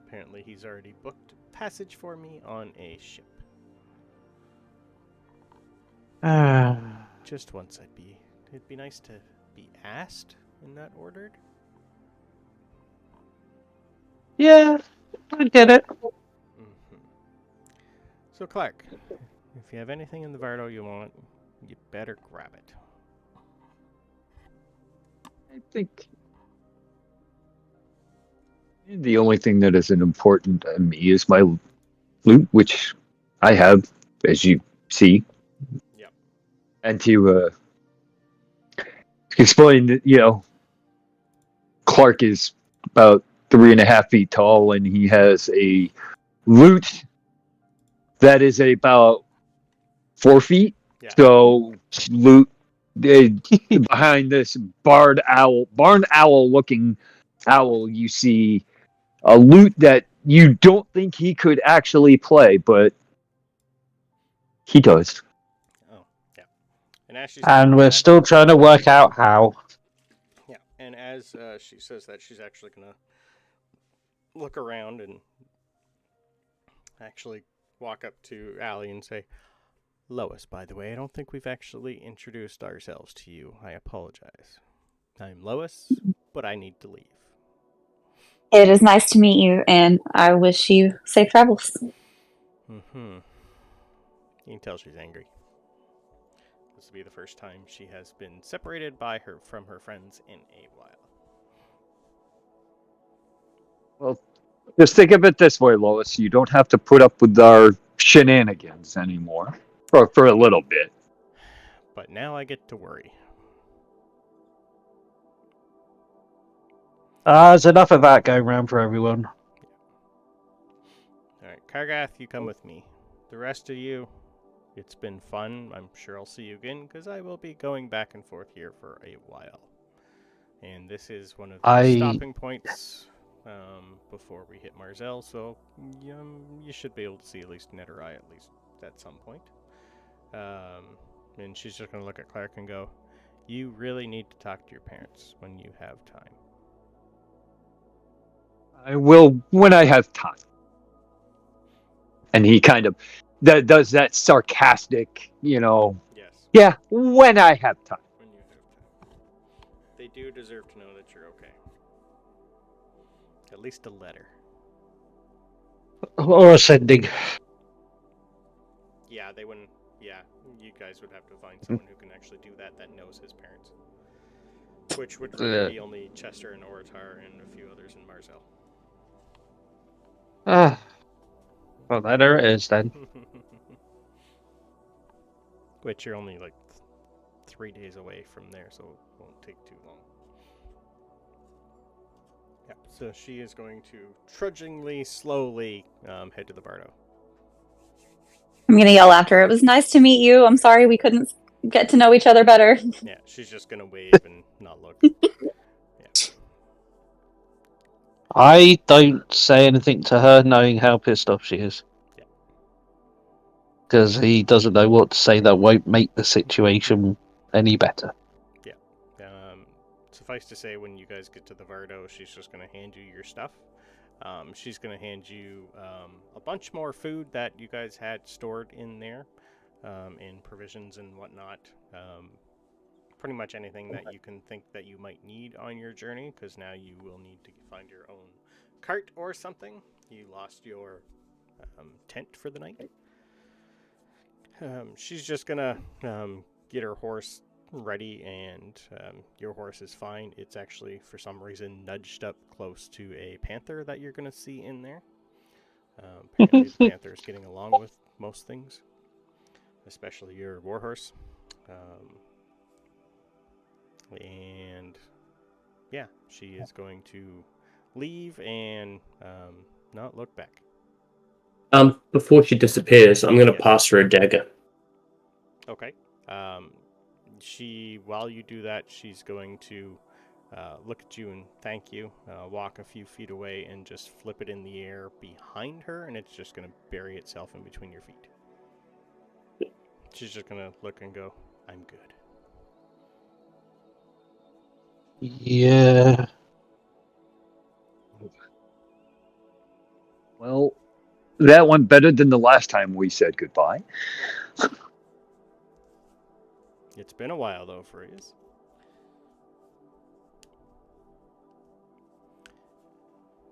Apparently he's already booked passage for me on a ship. Just once it'd be nice to be asked in that ordered. Yeah, I get it. Mm-hmm. So Clark, if you have anything in the Vardo you want, you better grab it. I think the only thing that isn't important to me is my loot, which I have as you see. Yep. And to explain that, Clark is about 3.5 feet tall, and he has a lute that is about 4 feet. Yeah. So lute behind this barn owl looking owl, you see a lute that you don't think he could actually play, but he does. Oh, yeah. And as she's And doing we're that, still trying to work out how. yeah. And as she says that, she's actually gonna look around and actually walk up to Allie and say, "Lois, by the way, I don't think we've actually introduced ourselves to you. I apologize. I'm Lois, but I need to leave." It is nice to meet you, and I wish you safe travels. Mm-hmm. You can tell she's angry. This will be the first time she has been separated from her friends in a while. Well, just think of it this way, Lois. You don't have to put up with our shenanigans anymore for a little bit. But now I get to worry. There's enough of that going around for everyone. Alright, Kargath, you come with me. The rest of you, it's been fun. I'm sure I'll see you again, because I will be going back and forth here for a while. And this is one of the stopping points before we hit Marzel, so you should be able to see at least Neterai at least at some point. And she's just going to look at Clark and go, "You really need to talk to your parents when you have time." I will when I have time. And he kind of does that sarcastic, Yes. yeah, when I have time. When you have time. They do deserve to know that you're okay. At least a letter. Or ascending. Yeah, they wouldn't. Yeah, you guys would have to find someone who can actually do that knows his parents. Which would really be only Chester and Oratar and a few others in Marzel. Well, there it is then. Which you're only like 3 days away from there, so it won't take too long. Yeah, so she is going to trudgingly, slowly head to the Bardo. I'm going to yell after her. It was nice to meet you. I'm sorry we couldn't get to know each other better. Yeah, she's just going to wave and not look. I don't say anything to her knowing how pissed off she is. Yeah. Because he doesn't know what to say that won't make the situation any better. Yeah. Suffice to say, when you guys get to the Vardo, she's just going to hand you your stuff. She's going to hand you a bunch more food that you guys had stored in there, in provisions and whatnot. Pretty much anything that you can think that you might need on your journey, because now you will need to find your own cart or something. You lost your tent for the night. She's just gonna get her horse ready, and your horse is fine. It's actually, for some reason, nudged up close to a panther that you're gonna see in there. Apparently the panther is getting along with most things, especially your warhorse. And yeah, she is going to leave and not look back. Before she disappears, I'm going to pass her a dagger. Okay. While you do that, she's going to look at you and thank you, walk a few feet away and just flip it in the air behind her, and it's just going to bury itself in between your feet. She's just going to look and go, "I'm good." Yeah. Well, that went better than the last time we said goodbye. It's been a while, though, for you.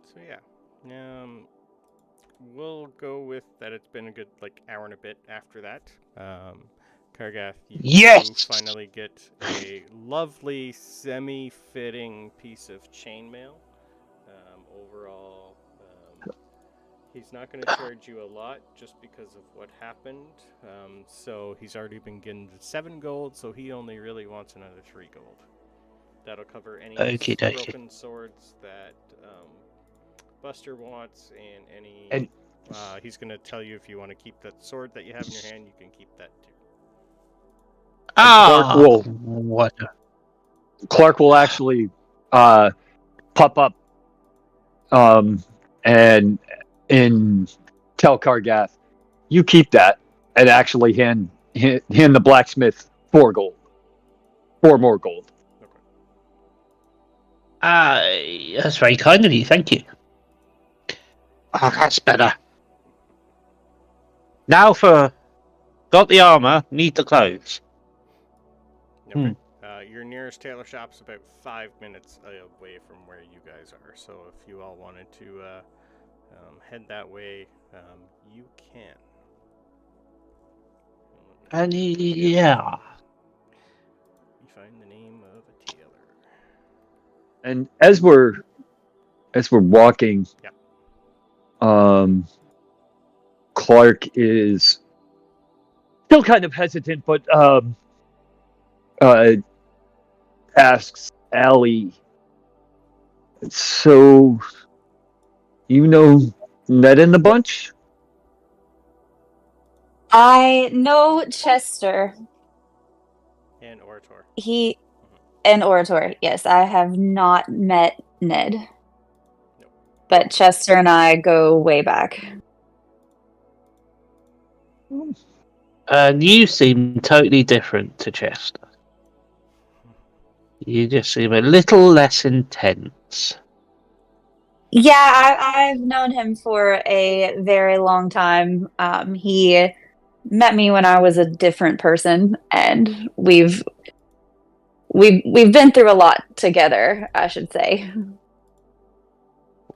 So, yeah. We'll go with that it's been a good, hour and a bit after that. Kargath, you finally get a lovely, semi-fitting piece of chainmail. Overall, He's not going to charge you a lot just because of what happened. So he's already been getting 7 gold, so he only really wants another 3 gold. That'll cover any Okie dokie. broken swords that Buster wants, and any. And- he's going to tell you if you want to keep that sword that you have in your hand, you can keep that too. Clark will- what? Clark will actually pop up and tell Kargath, you keep that, and actually hand the blacksmith 4 gold. 4 more gold. That's very kind of you, thank you. That's better. Now got the armor, need the clothes. Okay. Your nearest tailor shop's about 5 minutes away from where you guys are, so if you all wanted to head that way, you can. And yeah. You find the name of a tailor. And as we're walking, Clark is still kind of hesitant, but asks Allie, so you know Ned in the bunch? I know Chester. And Orator. And Orator. Yes, I have not met Ned. Nope. But Chester and I go way back. And you seem totally different to Chester. You just seem a little less intense. Yeah, I've known him for a very long time. He met me when I was a different person, and we've been through a lot together, I should say.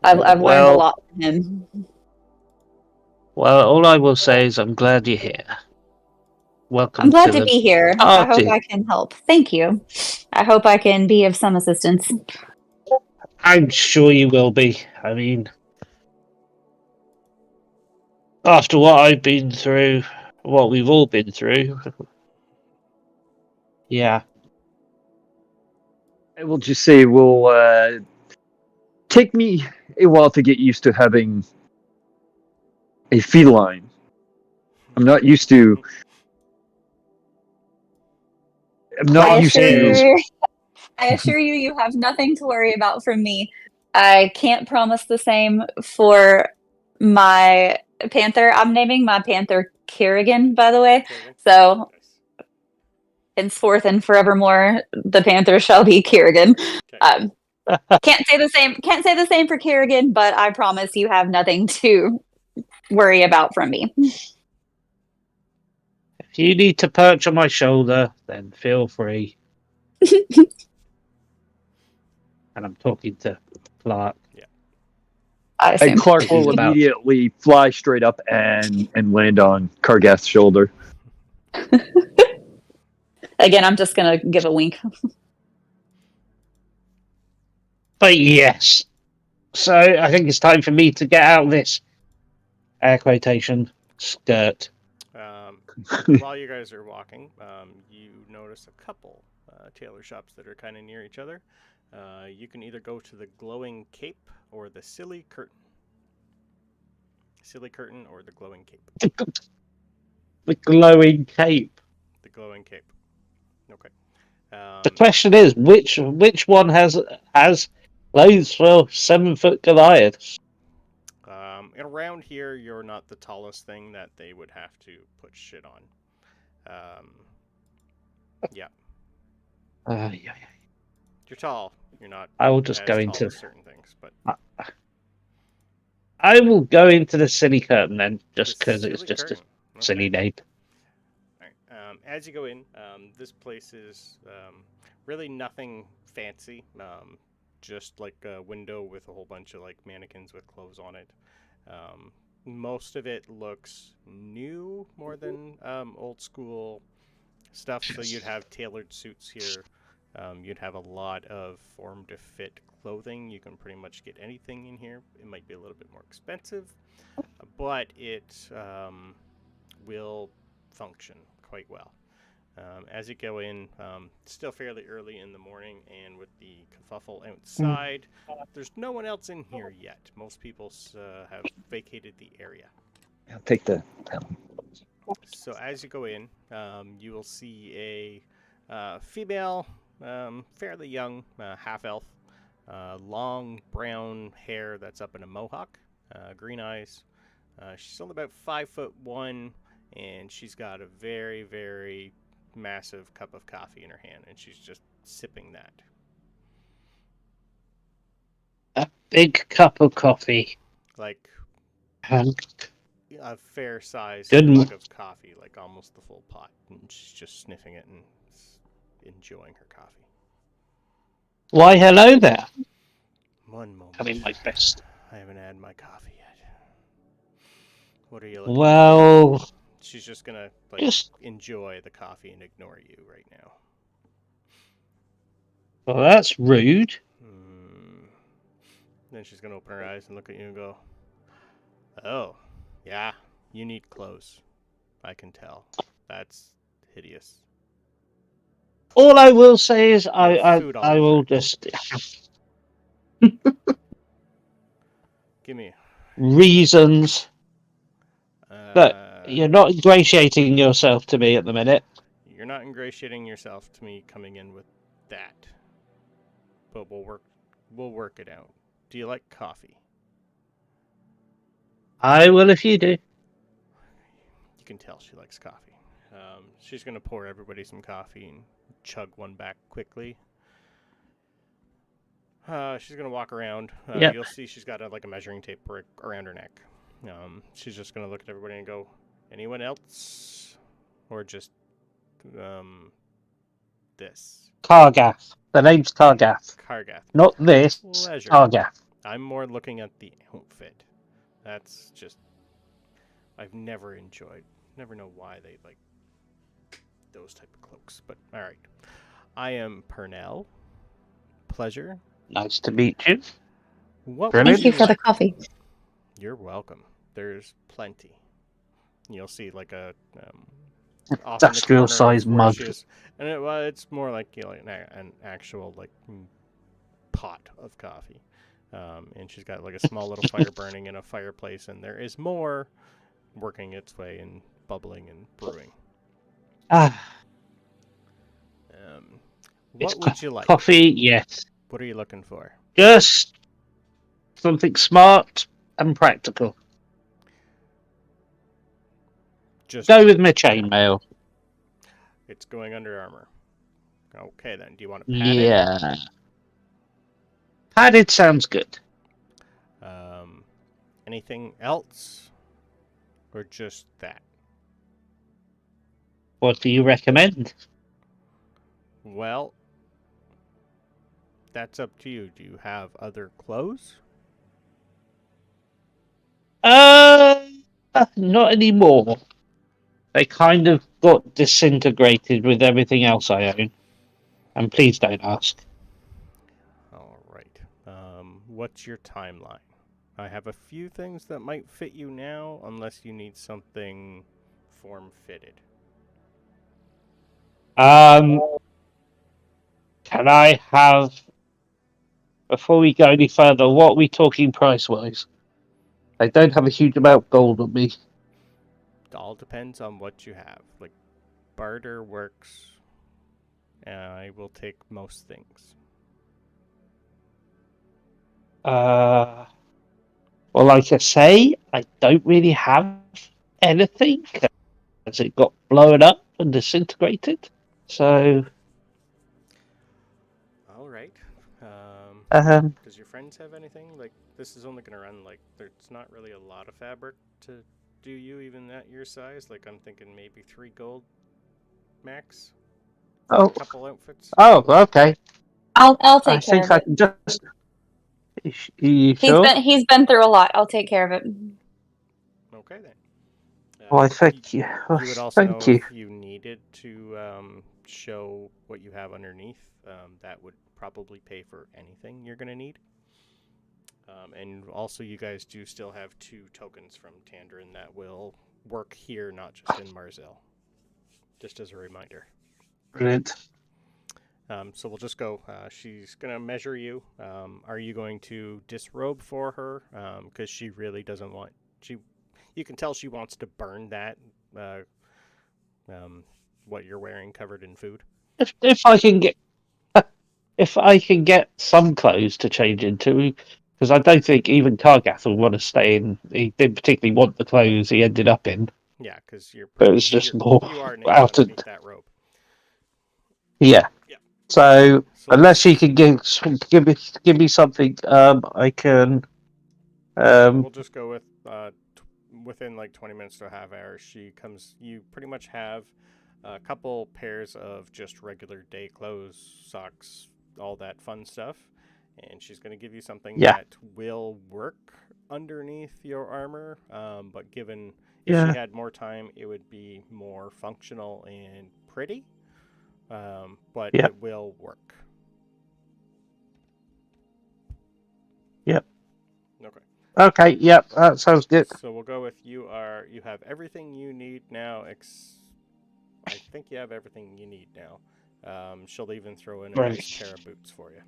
I've learned a lot from him. Well, all I will say is I'm glad you're here. Welcome. I'm glad to be here. I hope I can help. Thank you. I hope I can be of some assistance. I'm sure you will be. I mean, after what I've been through, what we've all been through. Yeah. I will just say it will take me a while to get used to having a feline. I'm not used to. I assure you, you have nothing to worry about from me. I can't promise the same for my panther. I'm naming my panther Kerrigan, by the way. So, henceforth and forevermore, the panther shall be Kerrigan. Can't say the same for Kerrigan, but I promise you have nothing to worry about from me. If you need to perch on my shoulder, then feel free. And I'm talking to Clark. Yeah. And Clark will immediately fly straight up and land on Kargath's shoulder. Again, I'm just gonna give a wink. But yes. So I think it's time for me to get out of this air quotation skirt. While you guys are walking, you notice a couple tailor shops that are kind of near each other. You can either go to the glowing cape or the silly curtain. Silly curtain or the glowing cape. The glowing cape. The glowing cape. Okay. The question is, which one has clothes for 7-foot Goliaths? Around here, you're not the tallest thing that they would have to put shit on. Yeah. Yeah. You're tall. You're not. I will just go into certain things, but I will go into the silly curtain then, just because it's just curtain. a silly name. Right. As you go in, this place is really nothing fancy. Just like a window with a whole bunch of like mannequins with clothes on it. Most of it looks new more than old school stuff. So you'd have tailored suits here. You'd have a lot of form-to-fit clothing. You can pretty much get anything in here. It might be a little bit more expensive, but it will function quite well. As you go in, still fairly early in the morning, and with the kerfuffle outside, there's no one else in here yet. Most people have vacated the area. I'll take the. So as you go in, you will see a female, fairly young, half-elf, long brown hair that's up in a mohawk, green eyes. She's only about 5'1", and she's got a very, very massive cup of coffee in her hand, and she's just sipping that. A big cup of coffee. Like And a fair-sized Good. mug of coffee, like almost the full pot, and she's just sniffing it and enjoying her coffee. why, hello there. One moment. Having my best. I haven't had my coffee yet. What are you looking for? Well, She's just gonna just enjoy the coffee and ignore you right now. well, that's rude. Then she's gonna open her eyes and look at you and go, "Oh, yeah, you need clothes. I can tell. That's hideous." All I will say is have I food all I over will it. just Give me. reasons that you're not ingratiating yourself to me at the minute. You're not ingratiating yourself to me coming in with that. But we'll work it out. Do you like coffee? I will if you do. You can tell she likes coffee. She's gonna pour everybody some coffee and chug one back quickly. She's gonna walk around. Yep. You'll see she's got a measuring tape around her neck. She's just gonna look at everybody and go, "Anyone else, or just this?" Kargath. The name's Kargath. Kargath. Not this. Pleasure. Kargath. I'm more looking at the outfit. That's just I've never enjoyed. Never know why they like those type of cloaks, but all right. I am Pernell. Pleasure. Nice to meet you. What Brilliant. Thank you for the coffee. You're welcome. There's plenty. You'll see like a off in the Industrial corner size where mug. she is- and it's more like an actual pot of coffee. And she's got like a small little fire burning in a fireplace, and there is more working its way and bubbling and brewing. What would you like? Coffee, yes. What are you looking for? Just something smart and practical. Just Go with my chainmail. It's going under armor. Okay then. Do you want to pad it? Yeah. Padded sounds good. Anything else? Or just that? What do you recommend? Well, that's up to you. Do you have other clothes? Not anymore. They kind of got disintegrated with everything else I own. And please don't ask. All right. What's your timeline? I have a few things that might fit you now, unless you need something form-fitted. Can I have, before we go any further, what are we talking price-wise? I don't have a huge amount of gold on me. It all depends on what you have. Like, barter works. I will take most things. Well, like I say, I don't really have anything, as it got blown up and disintegrated. So, All right. Does your friends have anything? Like, this is only going to run, like, there's not really a lot of fabric to do you, even at your size. Like, I'm thinking maybe 3 gold max. Oh. A couple outfits. Oh, okay. I'll take I care think of I it. can just. You sure? He's been through a lot. I'll take care of it. Okay, then. Why, thank you. You would also know Thank you. if you needed to show what you have underneath. That would probably pay for anything you're going to need. And also, you guys do still have 2 tokens from Tandrin that will work here, not just in Marzel. Just as a reminder. Brilliant. So we'll just go. She's going to measure you. Are you going to disrobe for her? Because she really doesn't want... You can tell she wants to burn that, what you're wearing covered in food. If I can get some clothes to change into, because I don't think even Kargath will want to stay in. He didn't particularly want the clothes he ended up in. Yeah, because But it was just more you are naked out of underneath that robe. yeah. Yeah. So unless she can give me something, I can. We'll just go with within like 20 minutes to a half hour. She comes. You pretty much have a couple pairs of just regular day clothes, socks, all that fun stuff, and she's going to give you something that will work underneath your armor. But given if she had more time, it would be more functional and pretty. But it will work. Yep. Okay. Okay. Yep. That sounds good. So we'll go with you have everything you need now. I think you have everything you need now. She'll even throw in a nice pair of boots for you.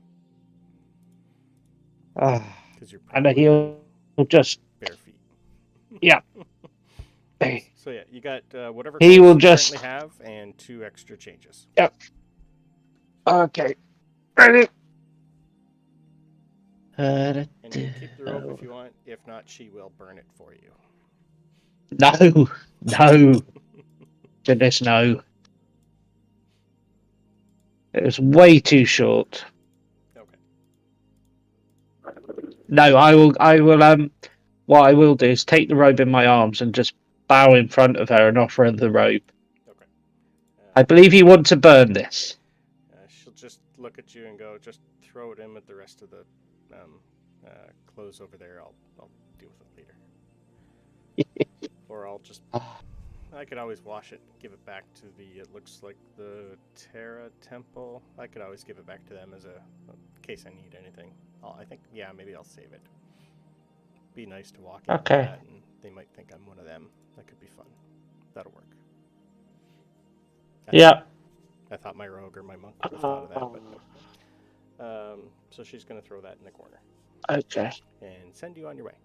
Because you're and probably he'll just bare feet. Yeah. So yeah, you got whatever He clothes will you just currently have and 2 extra changes. Yep. Okay. Ready. And you can keep the rope if you want. If not, she will burn it for you. No. Goodness, no. It was way too short. Okay. No, I will, what I will do is take the robe in my arms and just bow in front of her and offer her the robe. Okay. I believe you want to burn this. She'll just look at you and go, just throw it in with the rest of the clothes over there. I'll deal with it later. Or I'll just... I could always wash it, give it back to it looks like the Terra Temple. I could always give it back to them as in case I need anything. Maybe I'll save it. Be nice to walk in with that, and they might think I'm one of them. That could be fun. That'll work. I thought my rogue or my monk would have thought of that, but no. So she's going to throw that in the corner. Okay. And send you on your way.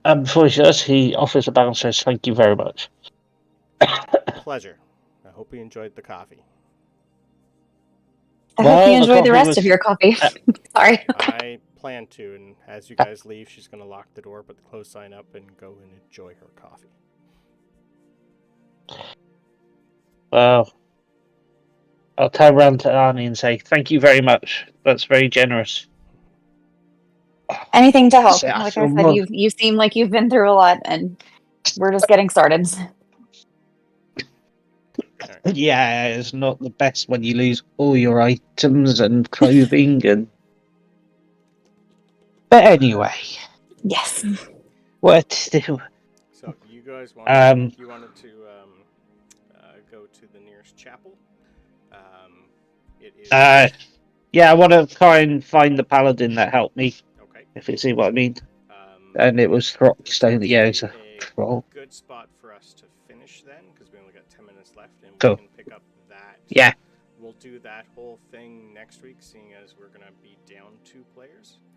Before he does, he offers a bow and says, "Thank you very much." Pleasure. I hope you enjoyed the coffee. I hope you enjoy the rest of your coffee. Sorry. I plan to, and as you guys leave, she's going to lock the door, put the close sign up, and go and enjoy her coffee. Well, I'll turn around to Arnie and say, "Thank you very much. That's very generous." Anything to help. Like I said, you seem like you've been through a lot, and we're just getting started. Right. Yeah, it's not the best when you lose all your items and clothing and. But anyway. Yes. What to do? So you guys wanted to go to the nearest chapel. It is. Yeah, I want to try and find the paladin that helped me. Okay. If you see what I mean. And it was Throckstone. Yeah, it's a troll. Good spot for us to finish then, because we only got 10 minutes left, and we can pick up that. Yeah. We'll do that whole thing next week, seeing as we're going to be down 2 players.